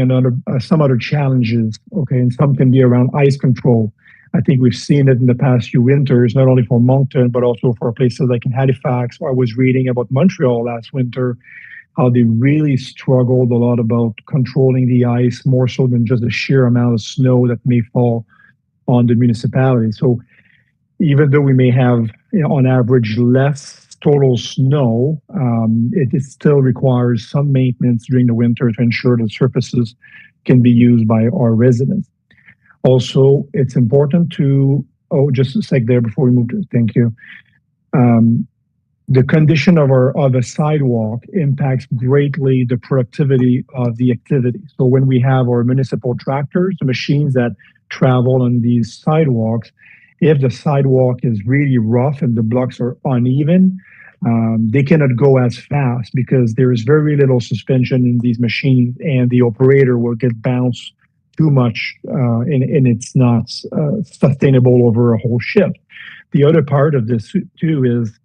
some other challenges, okay? And some can be around ice control. I think we've seen it in the past few winters, not only for Moncton, but also for places like in Halifax. I was reading about Montreal last winter, how they really struggled a lot about controlling the ice, more so than just the sheer amount of snow that may fall on the municipality. So even though we may have, on average, less total snow, it still requires some maintenance during the winter to ensure the surfaces can be used by our residents. Also, it's important to, just a sec there before we move to, thank you. The condition of a sidewalk impacts greatly the productivity of the activity. So when we have our municipal tractors, the machines that travel on these sidewalks, if the sidewalk is really rough and the blocks are uneven, they cannot go as fast because there is very little suspension in these machines and the operator will get bounced too much and it's not sustainable over a whole shift. The other part of this too is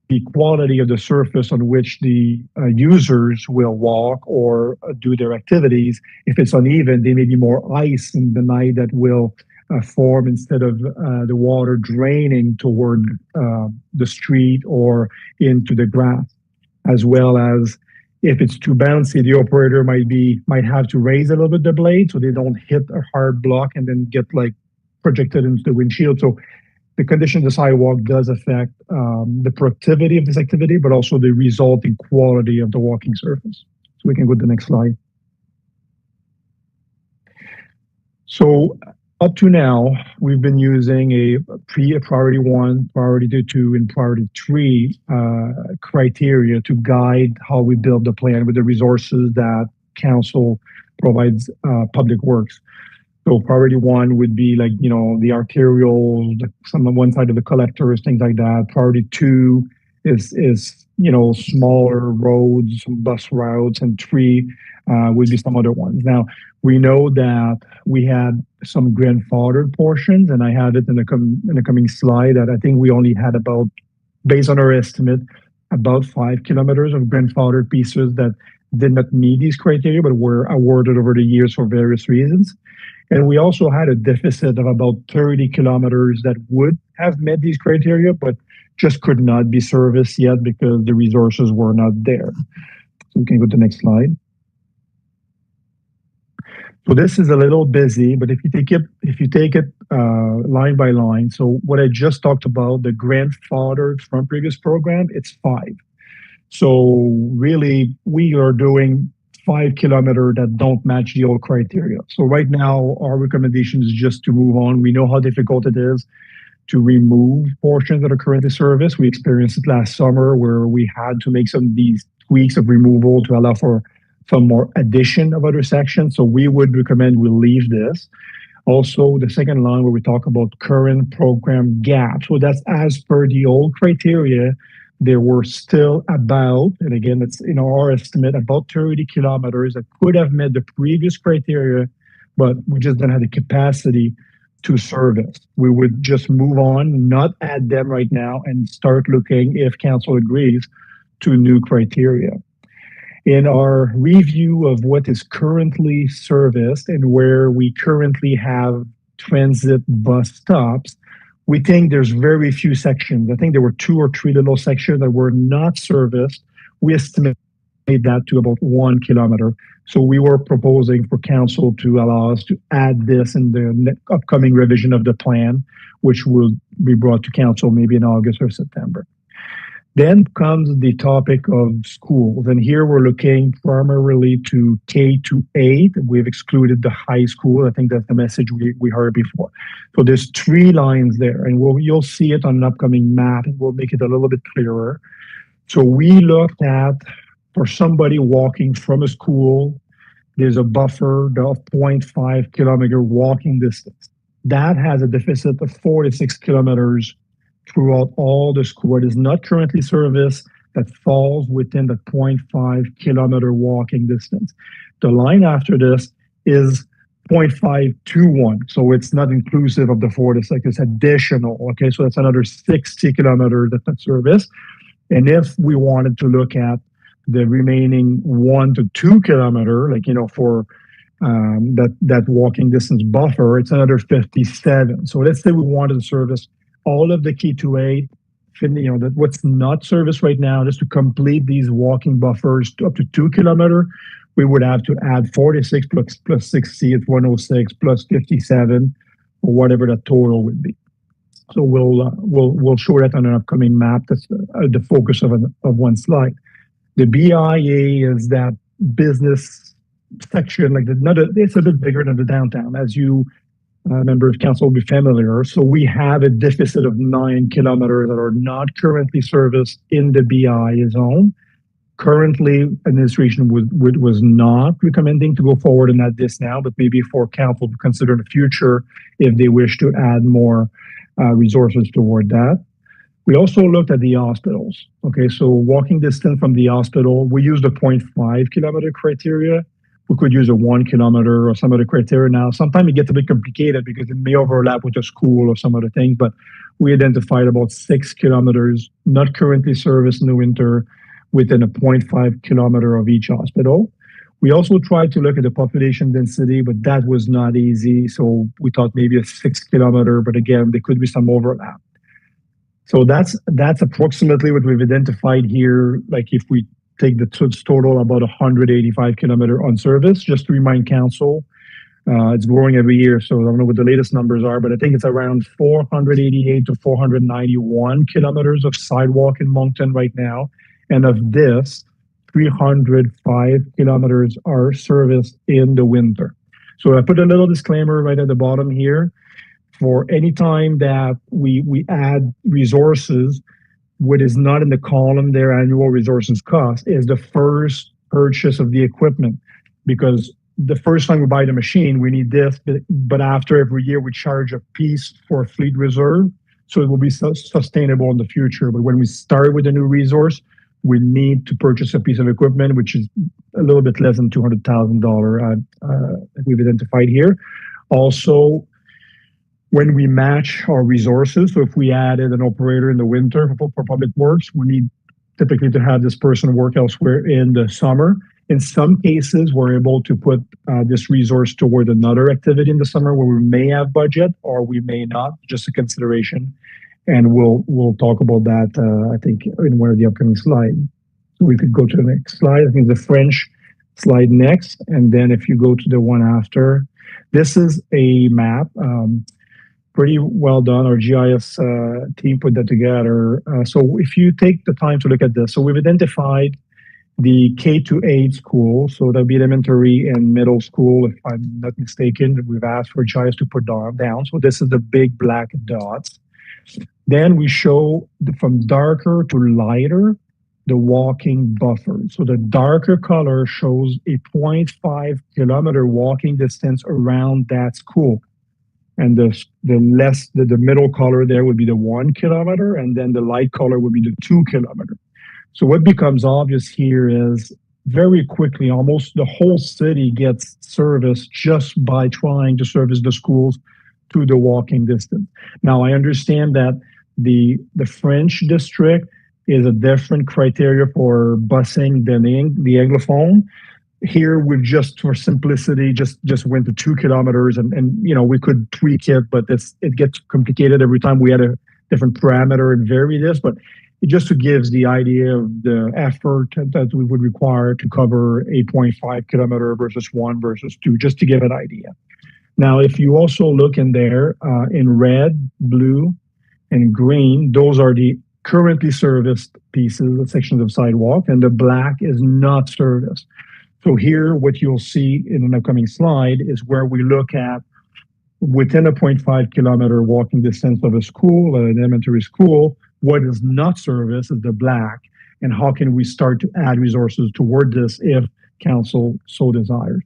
the quality of the surface on which the users will walk or do their activities. If it's uneven, there may be more ice in the night that will form instead of the water draining toward the street or into the grass, as well as if it's too bouncy, the operator might have to raise a little bit the blade so they don't hit a hard block and then get like projected into the windshield. So the condition of the sidewalk does affect the productivity of this activity, but also the resulting quality of the walking surface. So we can go to the next slide. So Up to now, we've been using a priority 1, priority 2, and priority 3 criteria to guide how we build the plan with the resources that council provides public works. So priority 1 would be like, the arterials, some on one side of the collectors, things like that. Priority 2 is smaller roads, bus routes, and 3 would be some other ones. Now, we know that we had some grandfathered portions, and I have it in the coming slide that I think we only had about, based on our estimate, about 5 kilometers of grandfathered pieces that did not meet these criteria, but were awarded over the years for various reasons. And we also had a deficit of about 30 kilometers that would have met these criteria, but just could not be serviced yet because the resources were not there. So we can go to the next slide. So this is a little busy, but if you take it line by line, so what I just talked about, the grandfathered from previous program, it's 5. So really, we are doing 5 kilometers that don't match the old criteria. So right now, our recommendation is just to move on. We know how difficult it is to remove portions that are currently serviced. We experienced it last summer where we had to make some of these tweaks of removal to allow for some more addition of other sections. So we would recommend we leave this. Also, the second line where we talk about current program gaps. So that's as per the old criteria, there were still about, and again, it's in our estimate, about 30 kilometers that could have met the previous criteria, but we just didn't have the capacity to service. We would just move on, not add them right now, and start looking, if council agrees, to new criteria. In our review of what is currently serviced and where we currently have transit bus stops, we think there's very few sections. I think there were 2 or 3 little sections that were not serviced. We estimate that to about 1 kilometer. So we were proposing for council to allow us to add this in the upcoming revision of the plan, which will be brought to council maybe in August or September. Then comes the topic of schools. And here we're looking primarily to K-8. We've excluded the high school. I think that's the message we heard before. So there's 3 lines there, and you'll see it on an upcoming map, and we'll make it a little bit clearer. So we looked at, for somebody walking from a school, there's a buffer of 0.5 kilometer walking distance. That has a deficit of 4 to 6 kilometers throughout all the school. It is not currently serviced that falls within the 0.5 kilometer walking distance. The line after this is 0.521. So it's not inclusive of the 4 to 6, it's additional. Okay, so that's another 60 kilometers that's not serviced. And if we wanted to look at the remaining 1 to 2 kilometer, for that walking distance buffer, it's another 57. So let's say we wanted to service all of the K-8, that what's not serviced right now, just to complete these walking buffers to up to 2 kilometer, we would have to add 46 plus 60, it's 106 plus 57, or whatever the total would be. So we'll show that on an upcoming map. That's the focus of one slide. The BIA is that business section, it's a bit bigger than the downtown, as you member of council will be familiar. So we have a deficit of 9 kilometers that are not currently serviced in the BI zone. Currently, administration was not recommending to go forward and add this now, but maybe for council to consider in the future if they wish to add more resources toward that. We also looked at the hospitals. Okay, so walking distance from the hospital, we used the 0.5 kilometer criteria. We could use a 1 kilometer or some other criteria now. Sometimes it gets a bit complicated because it may overlap with a school or some other things, but we identified about 6 kilometers not currently serviced in the winter within a 0.5 kilometer of each hospital. We also tried to look at the population density, but that was not easy. So we thought maybe a 6 kilometer, but again, there could be some overlap. So that's approximately what we've identified here. Like if we take the total about 185 kilometer on service, just to remind council, it's growing every year. So I don't know what the latest numbers are, but I think it's around 488 to 491 kilometers of sidewalk in Moncton right now. And of this, 305 kilometers are serviced in the winter. So I put a little disclaimer right at the bottom here. For any time that we add resources, what is not in the column there, annual resources cost, is the first purchase of the equipment. Because the first time we buy the machine, we need this, but after every year we charge a piece for fleet reserve. So it will be sustainable in the future. But when we start with a new resource, we need to purchase a piece of equipment, which is a little bit less than $200,000 that we've identified here. Also, when we match our resources, so if we added an operator in the winter for public works, we need typically to have this person work elsewhere in the summer. In some cases, we're able to put this resource toward another activity in the summer where we may have budget or we may not, just a consideration. And we'll talk about that, I think, in one of the upcoming slides. So we could go to the next slide. I think the French slide next. And then if you go to the one after, this is a map. Pretty well done. Our GIS team put that together. So if you take the time to look at this, so we've identified the K-8 school, so that'll be elementary and middle school, if I'm not mistaken. We've asked for GIS to put down. So this is the big black dots. Then we show from darker to lighter, the walking buffer. So the darker color shows a 0.5 kilometer walking distance around that school. And the middle color there would be the 1 kilometer, and then the light color would be the 2 kilometer. So what becomes obvious here is very quickly, almost the whole city gets serviced just by trying to service the schools to the walking distance. Now, I understand that the French district is a different criteria for busing than the Anglophone. Here, we've just, for simplicity, just went to 2 kilometers, and we could tweak it, but it gets complicated every time we had a different parameter and vary this. But it just gives the idea of the effort that we would require to cover 8.5 kilometer versus 1 versus 2, just to give an idea. Now, if you also look in there in red, blue, and green, those are the currently serviced pieces, sections of sidewalk, and the black is not serviced. So here, what you'll see in an upcoming slide is where we look at within a 0.5 kilometer walking distance of a school, an elementary school, what is not serviced is the black, and how can we start to add resources toward this if council so desires.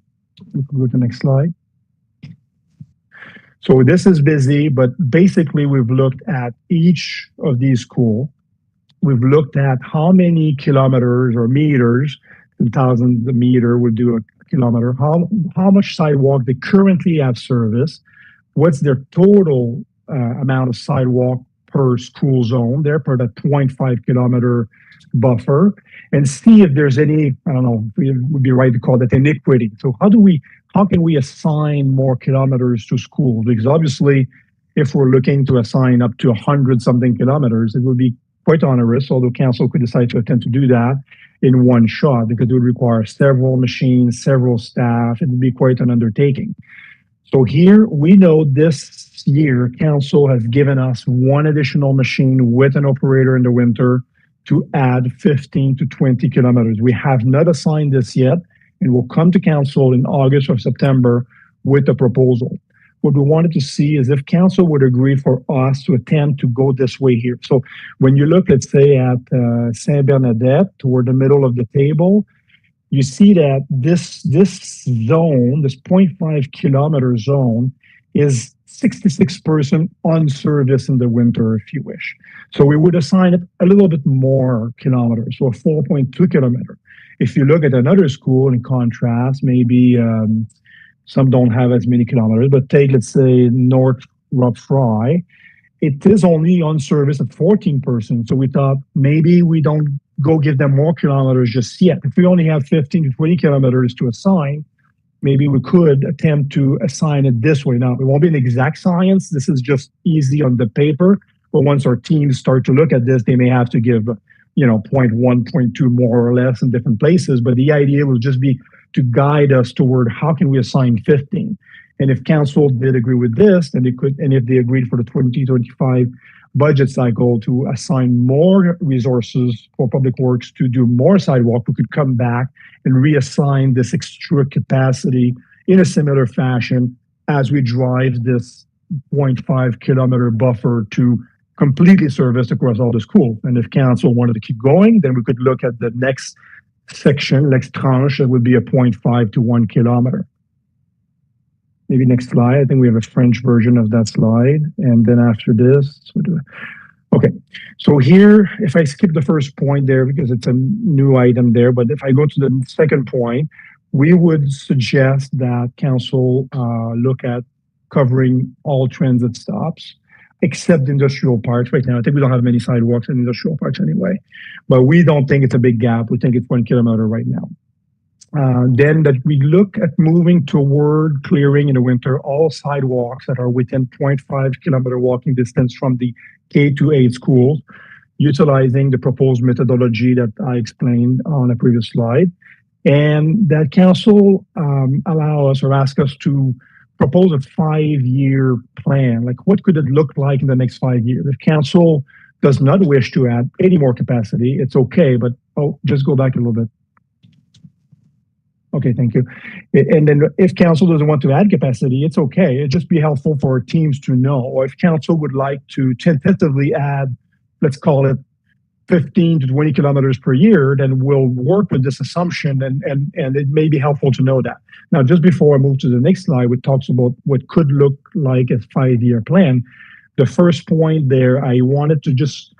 We can go to the next slide. So this is busy, but basically we've looked at each of these schools. We've looked at how many kilometers or meters, 2,000 the meter would do a kilometer, how much sidewalk they currently have service, what's their total amount of sidewalk per school zone there, per that 0.5 kilometer buffer, and see if there's any, I don't know, it would be right to call that iniquity. So how can we assign more kilometers to schools? Because obviously, if we're looking to assign up to 100 something kilometers, it would be quite onerous, although council could decide to attempt to do that in one shot, because it would require several machines, several staff. It would be quite an undertaking. So here we know this year, council has given us one additional machine with an operator in the winter to add 15 to 20 kilometers. We have not assigned this yet, and we'll come to council in August or September with a proposal. What we wanted to see is if council would agree for us to attempt to go this way here. So when you look, let's say, at Saint Bernadette, toward the middle of the table, you see that this zone, this 0.5 kilometer zone, is 66% unserviced in the winter, if you wish. So we would assign it a little bit more kilometers, so a 4.2 kilometer. If you look at another school, in contrast, maybe some don't have as many kilometers, but take, let's say, North Rob Fry, it is only unserviced at 14%. So we thought maybe we don't go give them more kilometers just yet. If we only have 15 to 20 kilometers to assign, maybe we could attempt to assign it this way. Now, it won't be an exact science. This is just easy on the paper. But once our teams start to look at this, they may have to give, 0.1, 0.2 more or less in different places. But the idea will just be to guide us toward how can we assign 15. And if council did agree with this, then they could, and if they agreed for the 2025 budget cycle to assign more resources for public works to do more sidewalk, we could come back and reassign this extra capacity in a similar fashion as we drive this 0.5 kilometer buffer to completely service across all the schools. And if council wanted to keep going, then we could look at the next section, next tranche, that would be a 0.5 to 1 kilometer. Maybe next slide. I think we have a French version of that slide. And then after this, okay. So here, if I skip the first point there, because it's a new item there, but if I go to the second point, we would suggest that council look at covering all transit stops, except industrial parks right now. I think we don't have many sidewalks in industrial parks anyway, but we don't think it's a big gap. We think it's 1 kilometer right now. Then that we look at moving toward clearing in the winter all sidewalks that are within 0.5 kilometer walking distance from the K-8 schools, utilizing the proposed methodology that I explained on a previous slide. And that council allow us or ask us to propose a 5-year plan. Like, what could it look like in the next 5 years? If council does not wish to add any more capacity, it's okay, but just go back a little bit. Okay, thank you. And then if council doesn't want to add capacity, it's okay. It'd just be helpful for our teams to know. Or if council would like to tentatively add, let's call it 15 to 20 kilometers per year, then we'll work with this assumption, and it may be helpful to know that. Now, just before I move to the next slide, which talks about what could look like a 5-year plan, the first point there, I wanted to just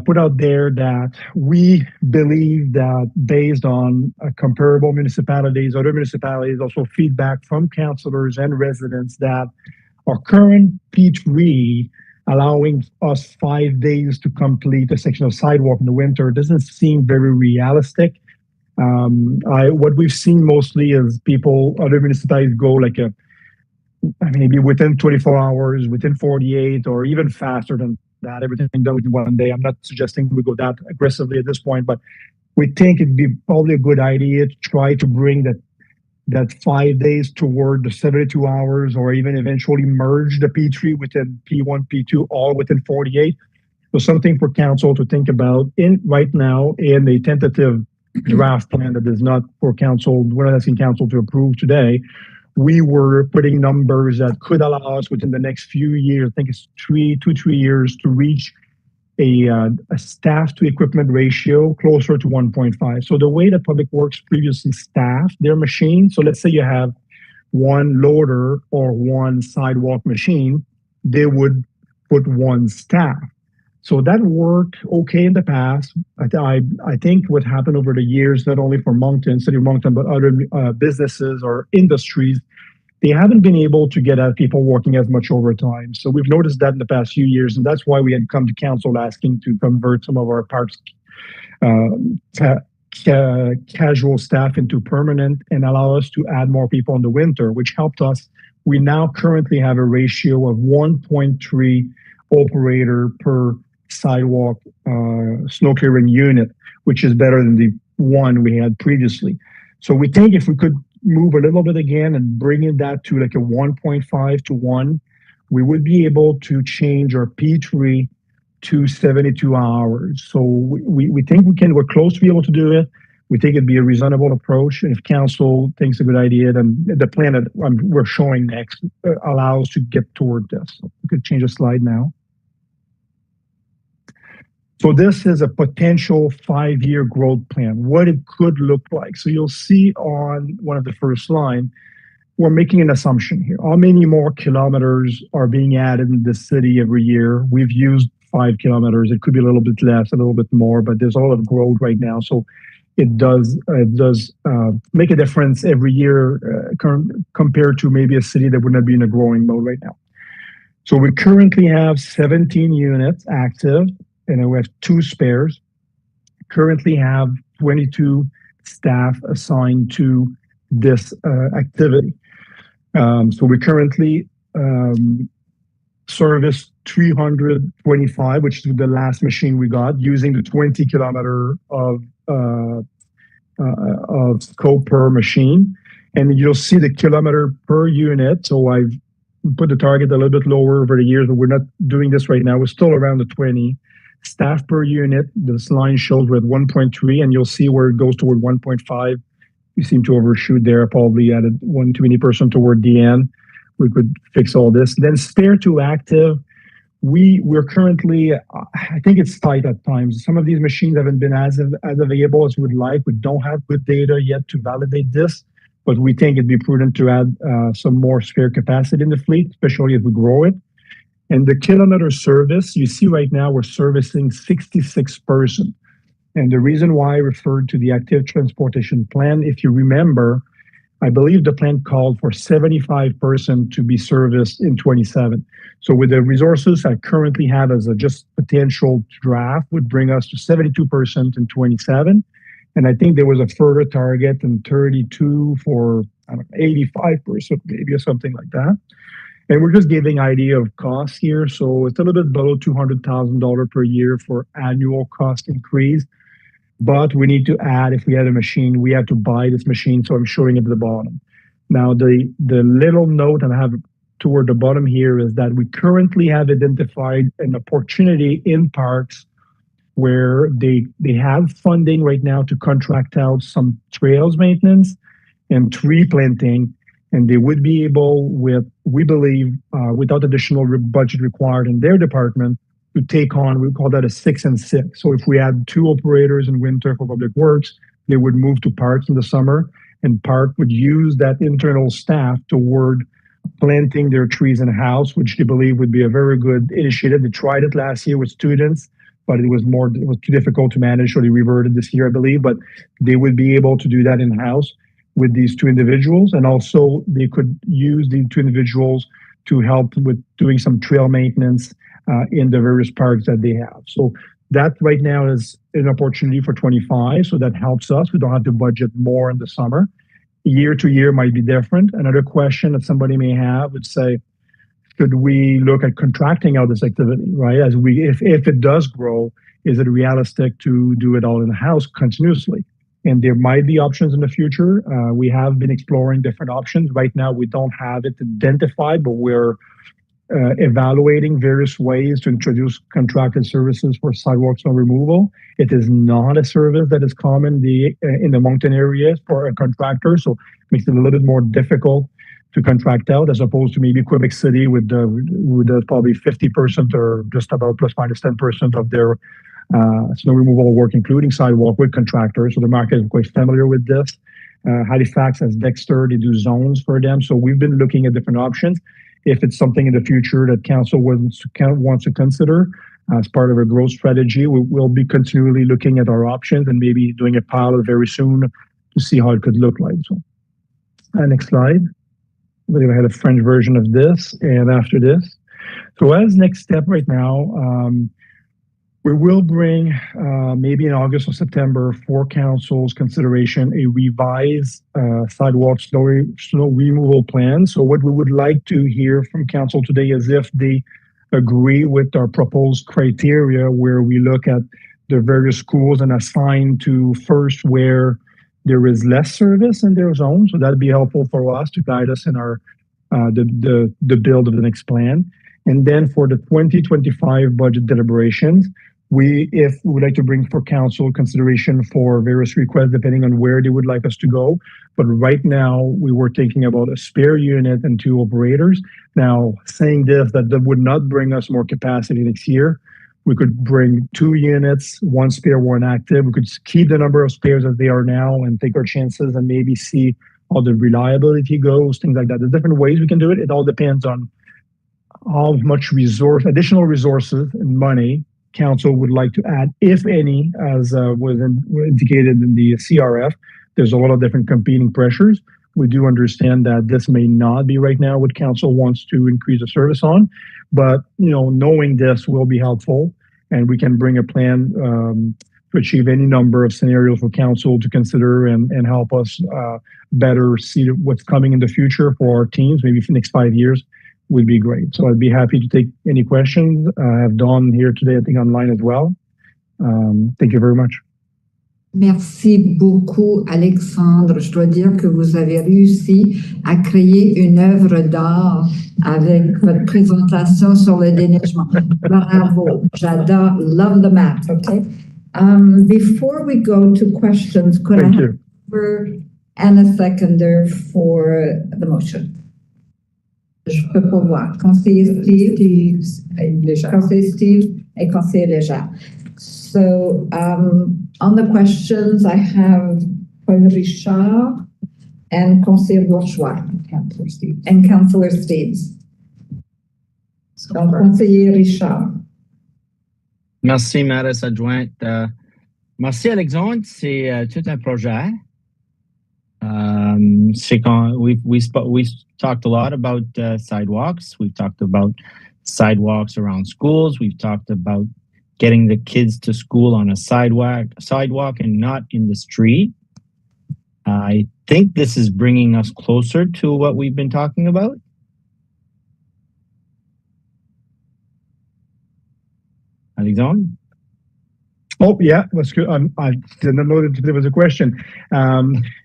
put out there that we believe that based on comparable municipalities, other municipalities, also feedback from councilors and residents, that our current P3 allowing us 5 days to complete a section of sidewalk in the winter doesn't seem very realistic. What we've seen mostly is other municipalities go like maybe within 24 hours, within 48, or even faster than that, everything done within 1 day. I'm not suggesting we go that aggressively at this point, but we think it'd be probably a good idea to try to bring that 5 days toward the 72 hours, or even eventually merge the P3 within P1, P2, all within 48. So something for council to think about right now in a tentative draft plan that is not for council. We're not asking council to approve today. We were putting numbers that could allow us within the next few years, I think it's 3 years, to reach a staff to equipment ratio closer to 1.5. So the way that Public Works previously staffed their machine, so let's say you have one loader or one sidewalk machine, they would put one staff. So that worked okay in the past. I think what happened over the years, not only for Moncton, City of Moncton, but other businesses or industries, they haven't been able to get at people working as much overtime. So we've noticed that in the past few years, and that's why we had come to council asking to convert some of our parks casual staff into permanent and allow us to add more people in the winter, which helped us. We now currently have a ratio of 1.3 operator per sidewalk snow clearing unit, which is better than the one we had previously. So we think if we could move a little bit again and bring in that to like a 1.5 to 1, we would be able to change our P3 to 72 hours. So we think we're close to be able to do it. We think it'd be a reasonable approach. And if council thinks it's a good idea, then the plan that we're showing next allows to get toward this. So we could change the slide now. So this is a potential 5-year growth plan, what it could look like. So you'll see on one of the first line, we're making an assumption here. How many more kilometers are being added in the city every year? We've used 5 kilometers. It could be a little bit less, a little bit more, but there's a lot of growth right now. So it does make a difference every year compared to maybe a city that would not be in a growing mode right now. So we currently have 17 units active, and then we have 2 spares. Currently have 22 staff assigned to this activity. So we currently service 325, which is the last machine we got, using the 20 kilometer of scope per machine. And you'll see the kilometer per unit. So I've put the target a little bit lower over the years, but we're not doing this right now. We're still around the 20. Staff per unit, this line shows we're at 1.3, and you'll see where it goes toward 1.5 we seem to overshoot there, probably added one too many person toward the end. We could fix all this. Then spare to active, we're currently, I think it's tight at times. Some of these machines haven't been as available as we would like. We don't have good data yet to validate this, but we think it'd be prudent to add some more spare capacity in the fleet, especially as we grow it. And the kilometer service, you see right now we're servicing 66 person. And the reason why I referred to the active transportation plan, if you remember, I believe the plan called for 75% to be serviced in 27. So with the resources I currently have as a just potential draft would bring us to 72% in 27. And I think there was a further target in 32 for 85% maybe or something like that. And we're just giving idea of cost here. So it's a little bit below $200,000 per year for annual cost increase. But we need to add, if we had a machine, we have to buy this machine. So I'm showing it at the bottom. Now, the little note I have toward the bottom here is that we currently have identified an opportunity in parks where they have funding right now to contract out some trails maintenance and tree planting. And they would be able, we believe, without additional budget required in their department, to take on, we call that a 6 and 6. So if we had 2 operators in winter for public works, they would move to parks in the summer, and park would use that internal staff toward planting their trees in a house, which they believe would be a very good initiative. They tried it last year with students, but it was too difficult to manage, so they reverted this year, I believe. But they would be able to do that in house with these 2 individuals, and also they could use the 2 individuals to help with doing some trail maintenance in the various parks that they have. So that right now is an opportunity for 25. So that helps us. We don't have to budget more in the summer. Year to year might be different. Another question that somebody may have would say, should we look at contracting out this activity, right? If it does grow, is it realistic to do it all in the house continuously? And there might be options in the future. We have been exploring different options. Right now, we don't have it identified, but we're evaluating various ways to introduce contracted services for sidewalk snow removal. It is not a service that is common in the mountain areas for a contractor, so it makes it a little bit more difficult to contract out as opposed to maybe Quebec City with probably 50% or just about plus minus 10% of their snow removal work, including sidewalk, with contractors. So the market is quite familiar with this. Halifax has Dexter, they do zones for them. So we've been looking at different options. If it's something in the future that council wants to consider as part of a growth strategy, we'll be continually looking at our options and maybe doing a pilot very soon to see how it could look like. So, next slide. I believe I had a French version of this, and after this. So as next step right now, we will bring maybe in August or September for council's consideration a revised sidewalk snow removal plan. So what we would like to hear from council today is if they agree with our proposed criteria, where we look at the various schools and assign to first where there is less service in their zone. So that'd be helpful for us to guide us in our the build of the next plan. And then for the 2025 budget deliberations, we would like to bring for council consideration for various requests depending on where they would like us to go. But right now we were thinking about a spare unit and 2 operators. Now, saying this, that would not bring us more capacity next year. We could bring 2 units, 1 spare, 1 active. We could keep the number of spares as they are now and take our chances and maybe see how the reliability goes, things like that. There's different ways we can do it. It all depends on how much additional resources and money council would like to add, if any, as was indicated in the CRF. There's a lot of different competing pressures. We do understand that this may not be right now what council wants to increase the service on, but knowing this will be helpful, and we can bring a plan to achieve any number of scenarios for council to consider and help us better see what's coming in the future for our teams, maybe for the next 5 years. Would be great. So I'd be happy to take any questions. I have Dawn here today, I think online as well. Thank you very much. Merci beaucoup, Alexandre. Je dois dire que vous avez réussi à créer une œuvre d'art avec votre présentation sur le déneigement. Bravo. J'adore. Love the map. Okay. Before we go to questions, could I have and a seconder for the motion. Je peux pas voir. Conseiller Steve. Conseiller Steve et Conseiller Léger. So, on the questions, I have Paul Richard and Conseiller Bourgeois. And Councillor Steves. Donc, Conseiller Richard. Merci, mairesse adjointe. Merci, Alexandre. C'est tout un projet. C'est quand we've talked a lot about sidewalks. We've talked about sidewalks around schools. We've talked about getting the kids to school on a sidewalk and not in the street. I think this is bringing us closer to what we've been talking about. Alexandre? Oh, yeah, that's good. I didn't know that there was a question.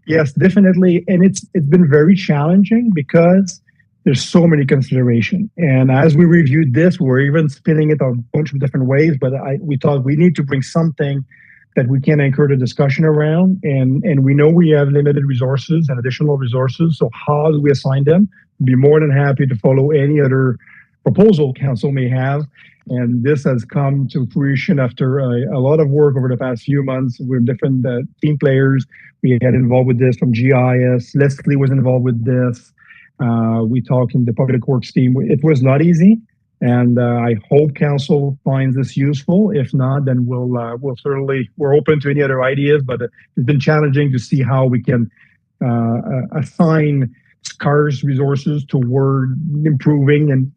Yes, definitely. And it's been very challenging because there's so many considerations. And as we reviewed this, we're even spinning it a bunch of different ways, but we thought we need to bring something that we can anchor the discussion around. And we know we have limited resources and additional resources. So how do we assign them? We'd be more than happy to follow any other proposal council may have. And this has come to fruition after a lot of work over the past few months with different team players. We had involved with this from GIS. Leslie was involved with this. We talked in the public works team. It was not easy. And I hope council finds this useful. If not, then we'll certainly, we're open to any other ideas, but it's been challenging to see how we can assign scarce resources toward improving. And,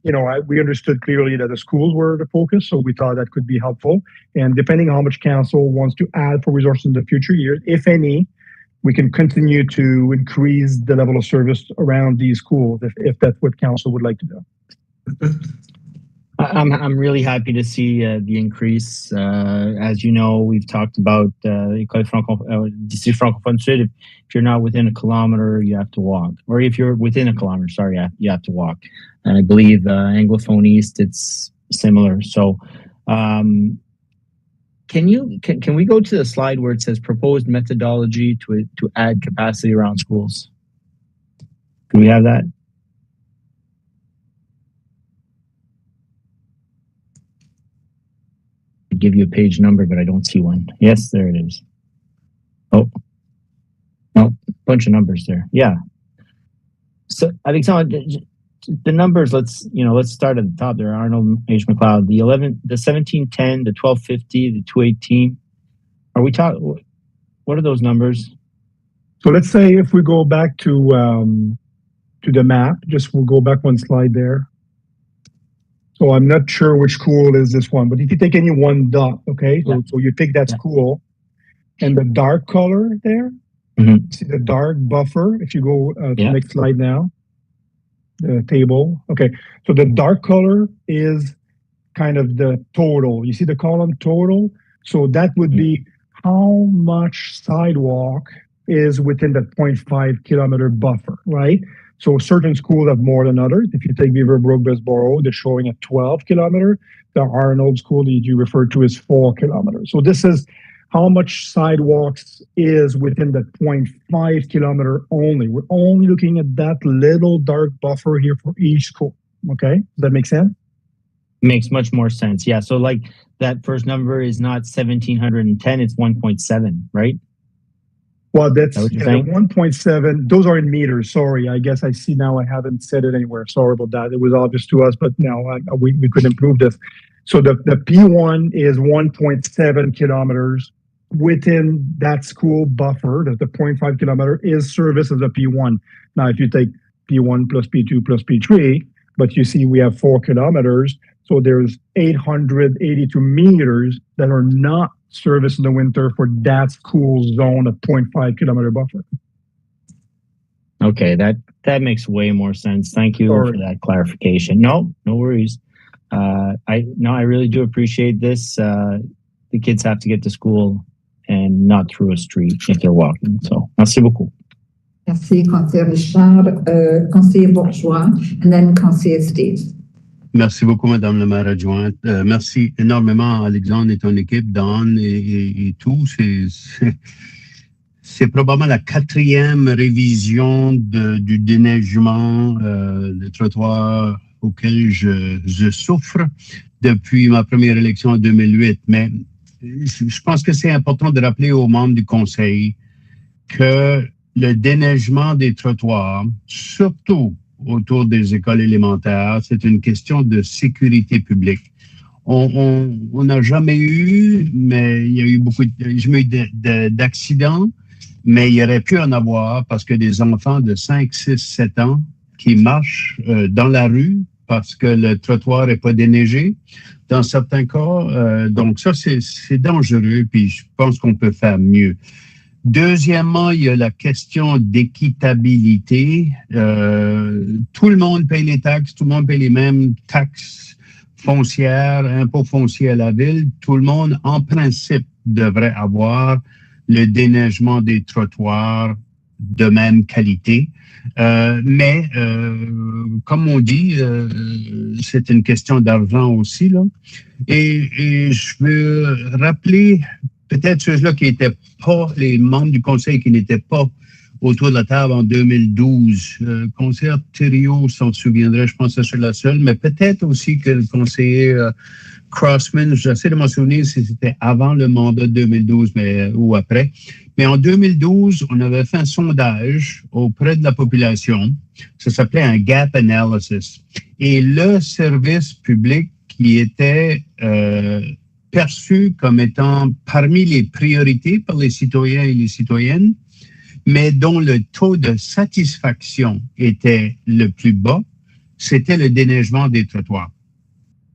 we understood clearly that the schools were the focus, so we thought that could be helpful. And depending on how much council wants to add for resources in the future years, if any, we can continue to increase the level of service around these schools if that's what council would like to do. I'm really happy to see the increase. As you know, we've talked about District Francophone Sud. If you're not within a kilometer, you have to walk. Or if you're within a kilometer, you have to walk. And I believe Anglophone East, it's similar. So can we go to the slide where it says proposed methodology to add capacity around schools? Can we have that? Give you a page number, but I don't see one. Yes, there it is. Oh, no, bunch of numbers there. Yeah. So Alexandre, the numbers. Let's start at the top there. Arnold H. McLeod, the 1710, the 1250, the 218. Are we talking? What are those numbers? So let's say if we go back to the map, we'll go back one slide there. So I'm not sure which school is this one, but if you take any one dot, okay? Yeah. So you take that school and the dark color there, see the dark buffer, if you go to the next slide now, the table. Okay, so the dark color is kind of the total. You see the column total? So that would be how much sidewalk is within the 0.5 kilometer buffer, right? So certain schools have more than others. If you take Beaverbrook, Bessborough, they're showing a 12 kilometer. The Arnold school that you referred to is 4 kilometers. So this is how much sidewalks is within the 0.5 kilometer only. We're only looking at that little dark buffer here for each school. Okay, does that make sense? Makes much more sense. Yeah. So like that first number is not 1710, it's 1.7, right? Well, that's 1.7. Those are in meters. Sorry, I guess I see now. I haven't said it anywhere. Sorry about that. It was obvious to us, but now we could improve this. So the P1 is 1.7 kilometers within that school buffer. That the 0.5 kilometer is service as a P1. Now, if you take P1 plus P2 plus P3, but you see we have 4 kilometers, so there's 882 meters that are not service in the winter for that school zone of 0.5 kilometer buffer. Okay, that makes way more sense. Thank you for that clarification. No worries. I really do appreciate this. The kids have to get to school and not through a street if they're walking. So, merci beaucoup. Merci, Conseiller Richard, Conseiller Bourgeois, and then Conseiller Steve. Merci beaucoup, Madame la maire adjointe. Merci énormément, Alexandre et ton équipe, Don et tout. c'est probablement la 4e révision du déneigement de trottoir auquel je souffre depuis ma première élection en 2008. Mais je pense que c'est important de rappeler aux membres du conseil que le déneigement des trottoirs, surtout autour des écoles élémentaires, c'est une question de sécurité publique. On n'a jamais eu, mais il y a eu d'accidents, mais il y aurait pu en avoir parce que des enfants de 5, 6, 7 ans qui marchent dans la rue parce que le trottoir n'est pas déneigé, dans certains cas. Donc ça, c'est dangereux, puis je pense qu'on peut faire mieux. Deuxièmement, il y a la question d'équitabilité. Tout le monde paye les taxes, tout le monde paye les mêmes taxes foncières, impôts fonciers à la ville. Tout le monde, en principe, devrait avoir le déneigement des trottoirs de même qualité. Mais comme on dit, c'est une question d'argent aussi, là. Et je veux rappeler peut-être ceux-là qui n'étaient pas, les membres du conseil qui n'étaient pas autour de la table en 2012. Le conseiller Thériault s'en souviendrait, je pense que c'est la seule, mais peut-être aussi que le conseiller Crossman, j'essaie de m'en souvenir si c'était avant le mandat de 2012 ou après. Mais en 2012, on avait fait un sondage auprès de la population. Ça s'appelait un gap analysis. Et le service public qui était perçu comme étant parmi les priorités par les citoyens et les citoyennes, mais dont le taux de satisfaction était le plus bas, c'était le déneigement des trottoirs.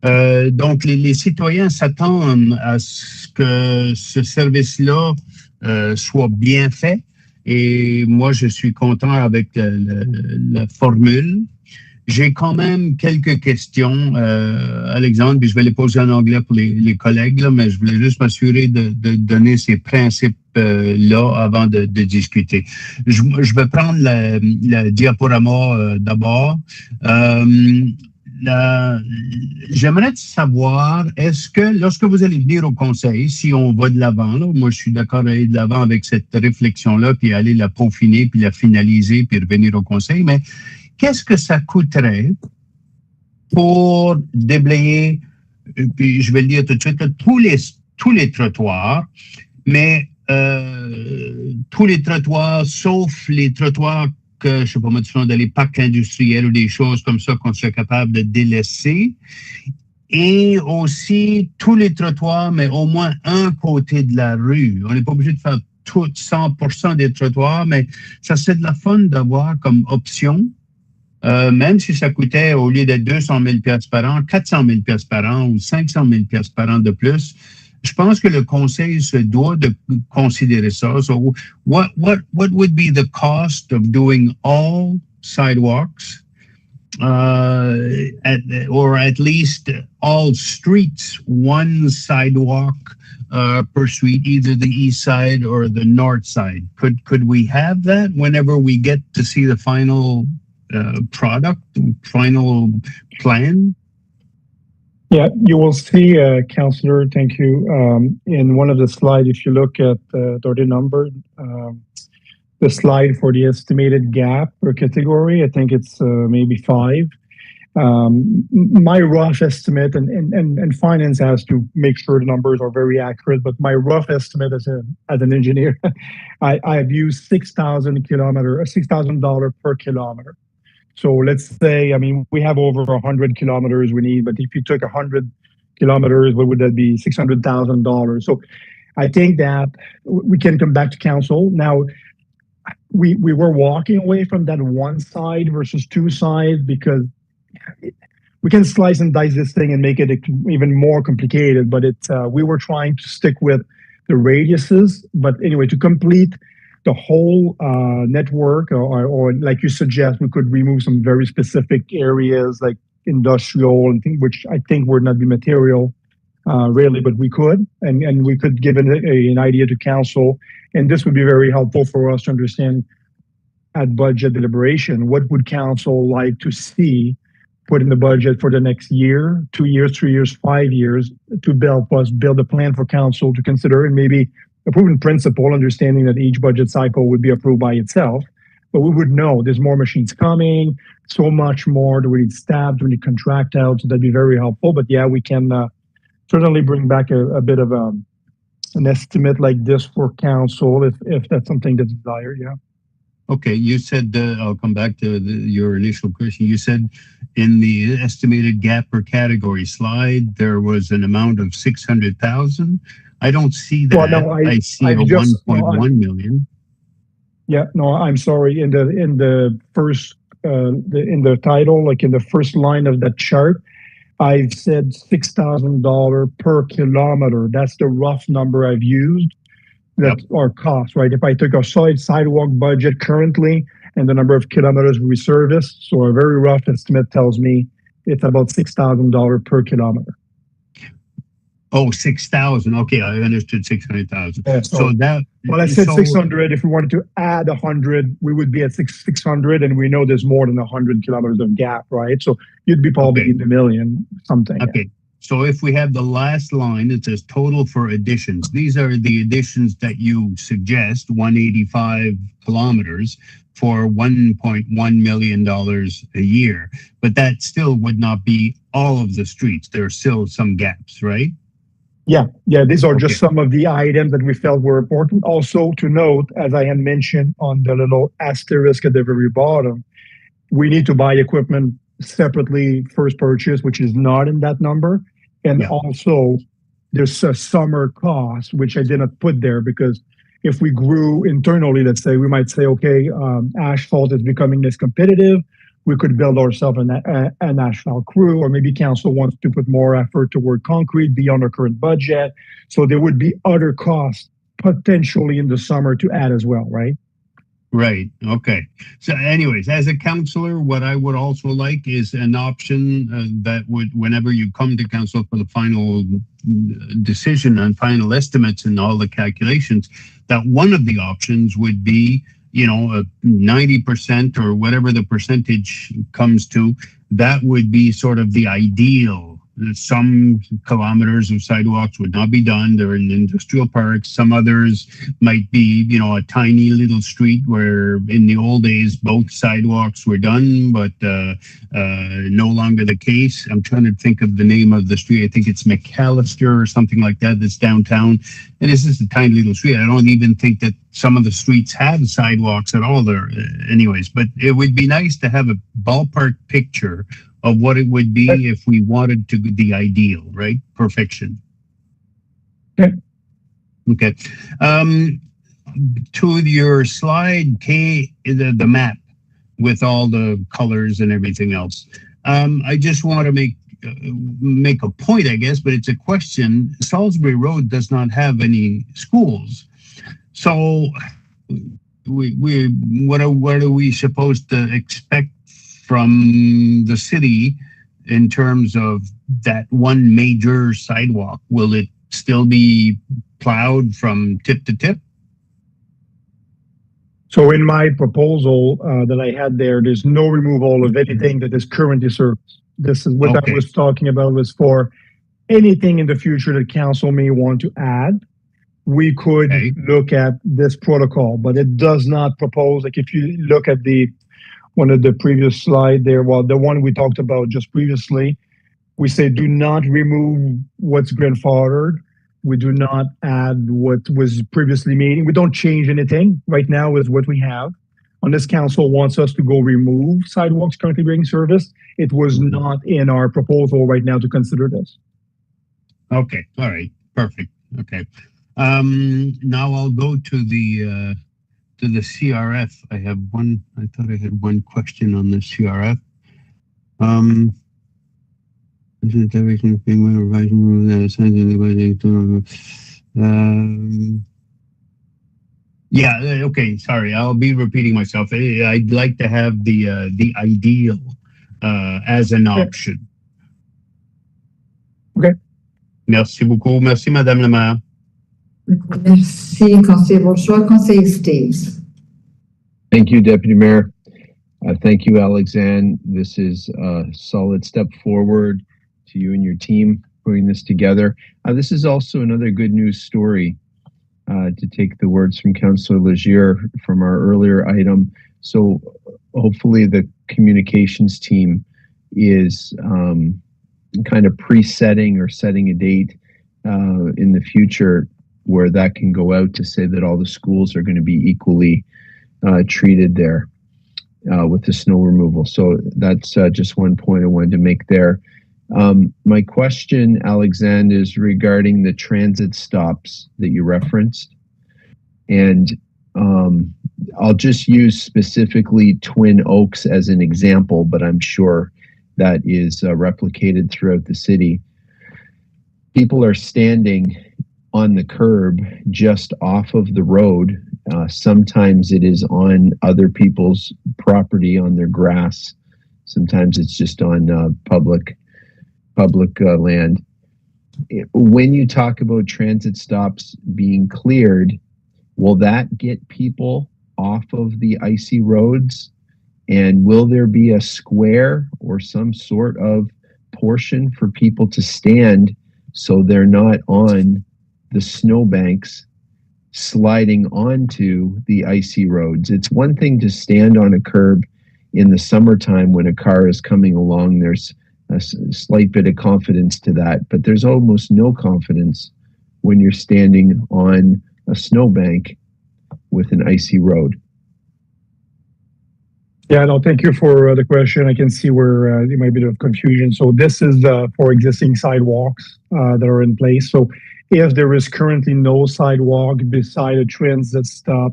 Donc, les citoyens s'attendent à ce que ce service-là soit bien fait. Et moi, je suis content avec la formule. J'ai quand même quelques questions, Alexandre, puis je vais les poser en anglais pour les collègues, là, mais je voulais juste m'assurer de donner ces principes-là avant de discuter. Je vais prendre la diaporama d'abord. J'aimerais savoir, est-ce que lorsque vous allez venir au conseil, si on va de l'avant, là, moi je suis d'accord d'aller de l'avant avec cette réflexion-là, puis aller la peaufiner, puis la finaliser, puis revenir au conseil, mais qu'est-ce que ça coûterait pour déblayer, puis je vais le dire tout de suite, là, tous les trottoirs, mais tous les trottoirs, sauf les trottoirs que, je sais pas moi, dans les parcs industriels ou des choses comme ça qu'on serait capable de délaisser. Et aussi tous les trottoirs, mais au moins un côté de la rue. On n'est pas obligé de faire tout 100% des trottoirs, mais ça, c'est de la fun d'avoir comme option. Même si ça coûtait, au lieu d'être 200 000 $ par an, 400 000 $ par an ou 500 000 $ par an de plus, je pense que le conseil se doit de considérer ça. So, what would be the cost of doing all sidewalks, or at least all streets, one sidewalk per street, either the east side or the north side? Could we have that whenever we get to see the final product, final plan? Yeah, you will see, Councillor, thank you. In one of the slides, if you look at the number, the slide for the estimated gap per category, I think it's maybe 5. My rough estimate, and finance has to make sure the numbers are very accurate, but my rough estimate as an engineer, I have used $6,000 per kilometer. So let's say, I mean, we have over 100 kilometers we need, but if you took 100 kilometers, what would that be? $600,000. So I think that we can come back to council. Now, we were walking away from that one side versus two sides because we can slice and dice this thing and make it even more complicated, but we were trying to stick with the radiuses. But anyway, to complete the whole network, or like you suggest, we could remove some very specific areas like industrial and things, which I think would not be material really, but we could, and we could give an idea to council, and this would be very helpful for us to understand at budget deliberation, what would council like to see put in the budget for the next year, 2 years, 3 years, 5 years, to help us build a plan for council to consider, and maybe approved in principle, understanding that each budget cycle would be approved by itself. But we would know there's more machines coming, so much more. Do we need staff? Do we need contract out? So that'd be very helpful. But yeah, we can certainly bring back a bit of an estimate like this for council if that's something that's desired. Yeah. Okay, you said, I'll come back to your initial question. You said in the estimated gap per category slide, there was an amount of 600,000. I don't see that. Well, no, I see a 1.1 million. Yeah, no, I'm sorry. In the first, in the title, like in the first line of that chart, I've said $6,000 per kilometer. That's the rough number I've used. That's our cost, right? If I took our sidewalk budget currently and the number of kilometers we service, so a very rough estimate tells me it's about $6,000 per kilometer. Oh, 6,000. Okay, I understood 600,000. Yeah, so that. Well, I said 600. If we wanted to add 100, we would be at 600, and we know there's more than 100 kilometers of gap, right? So you'd be probably in the million something. Okay. Yeah. So if we have the last line, it says total for additions. These are the additions that you suggest, 185 kilometers for $1.1 million a year. But that still would not be all of the streets. There are still some gaps, right? Yeah, these are just some of the items that we felt were important. Also to note, as I had mentioned on the little asterisk at the very bottom, we need to buy equipment separately, first purchase, which is not in that number. And also there's a summer cost, which I didn't put there because if we grew internally, let's say, we might say, okay, asphalt is becoming less competitive. We could build ourselves an asphalt crew, or maybe council wants to put more effort toward concrete beyond our current budget. So there would be other costs potentially in the summer to add as well, right? Right. Okay. So anyways, as a counselor, what I would also like is an option that would, whenever you come to council for the final decision and final estimates and all the calculations, that one of the options would be, 90% or whatever the percentage comes to, that would be sort of the ideal. Some kilometers of sidewalks would not be done. They're in industrial parks. Some others might be, a tiny little street where in the old days, both sidewalks were done, but no longer the case. I'm trying to think of the name of the street. I think it's McAllister or something like that. That's downtown. And this is a tiny little street. I don't even think that some of the streets have sidewalks at all there. Anyways, but it would be nice to have a ballpark picture of what it would be if we wanted to the ideal, right? Perfection. Okay. To your slide K, the map with all the colors and everything else. I just want to make a point, I guess, but it's a question. Salisbury Road does not have any schools. So what are we supposed to expect from the city in terms of that one major sidewalk? Will it still be plowed from tip to tip? So in my proposal that I had there's no removal of anything that is currently served. This is what I was talking about was for anything in the future that council may want to add. We could look at this protocol, but it does not propose, like if you look at one of the previous slide there, well, the one we talked about just previously, we say do not remove what's grandfathered. We do not add what was previously made. We don't change anything. Right now is what we have. Unless council wants us to go remove sidewalks currently being serviced, it was not in our proposal right now to consider this. Okay. All right. Perfect. Okay. Now I'll go to the CRF. I thought I had one question on the CRF. Yeah, okay, sorry, I'll be repeating myself. I'd like to have the ideal as an option. Okay. Merci beaucoup. Merci, Madame la Maire. Merci, Conseiller Bourgeois. Conseiller Steves. Thank you, Deputy Mayor. Thank you, Alexandre. This is a solid step forward to you and your team putting this together. This is also another good news story. to take the words from Councillor Legier from our earlier item. So hopefully the communications team is kind of pre-setting or setting a date in the future where that can go out to say that all the schools are going to be equally treated there with the snow removal. So that's just one point I wanted to make there. My question, Alexandre, is regarding the transit stops that you referenced. And I'll just use specifically Twin Oaks as an example, but I'm sure that is replicated throughout the city. People are standing on the curb just off of the road. Sometimes it is on other people's property, on their grass. Sometimes it's just on public land. When you talk about transit stops being cleared, will that get people off of the icy roads? And will there be a square or some sort of portion for people to stand so they're not on the snowbanks sliding onto the icy roads? It's one thing to stand on a curb in the summertime when a car is coming along. There's a slight bit of confidence to that, but there's almost no confidence when you're standing on a snowbank with an icy road. Yeah, no, thank you for the question. I can see where there might be a bit of confusion. So this is for existing sidewalks that are in place. So if there is currently no sidewalk beside a transit stop,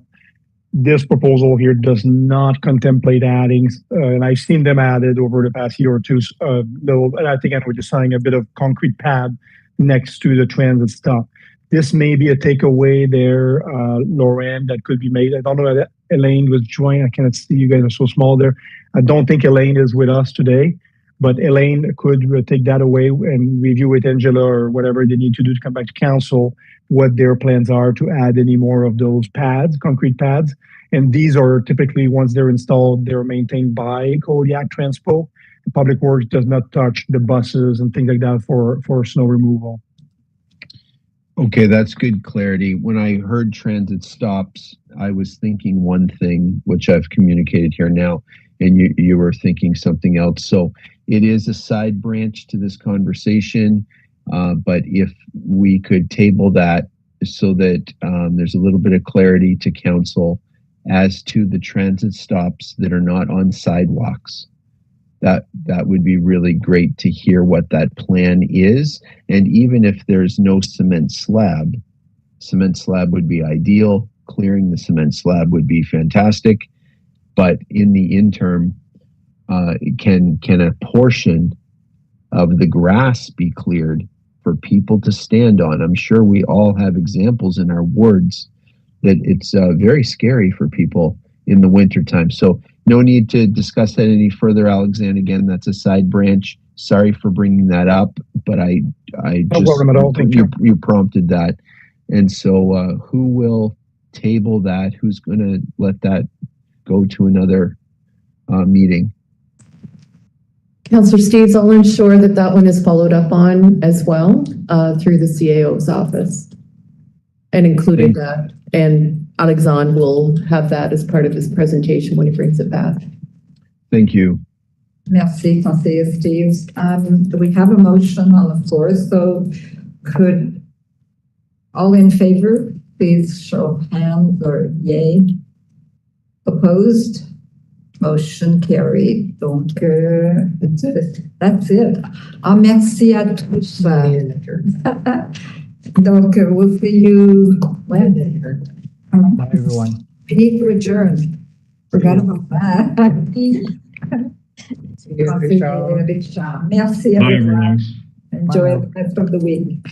this proposal here does not contemplate adding, and I've seen them added over the past year or two, and I think we're designing a bit of concrete pad next to the transit stop. This may be a takeaway there, Lauren, that could be made. I don't know that Elaine was joined. I cannot see, you guys are so small there. I don't think Elaine is with us today, but Elaine could take that away and review with Angela or whatever they need to do to come back to council, what their plans are to add any more of those pads, concrete pads. And these are typically, once they're installed, they're maintained by Kodiak Transpo. The Public Works does not touch the buses and things like that for snow removal. Okay, that's good clarity. When I heard transit stops, I was thinking one thing, which I've communicated here now, and you were thinking something else. So it is a side branch to this conversation, but if we could table that so that there's a little bit of clarity to council as to the transit stops that are not on sidewalks. That would be really great to hear what that plan is. And even if there's no cement slab would be ideal. Clearing the cement slab would be fantastic. But in the interim, can a portion of the grass be cleared for people to stand on? I'm sure we all have examples in our wards that it's very scary for people in the wintertime. So no need to discuss that any further, Alexandre. Again, that's a side branch. Sorry for bringing that up, but I No problem at all. Thank you. You prompted that. And so who will table that? Who's going to let that go to another meeting? Councillor Steves, I'll ensure that that one is followed up on as well through the CAO's office and included that. And Alexandre will have that as part of his presentation when he brings it back. Thank you. Merci, Councillor Steves. We have a motion on the floor, so could all in favor, please show of hands or yay. Opposed? Motion carried. Donc, that's it. Ah, merci à tous. Donc, we'll see you when? Bye, everyone. We need to adjourn. Forgot about that. Merci, Bye, everyone. everyone. Enjoy the rest of the week.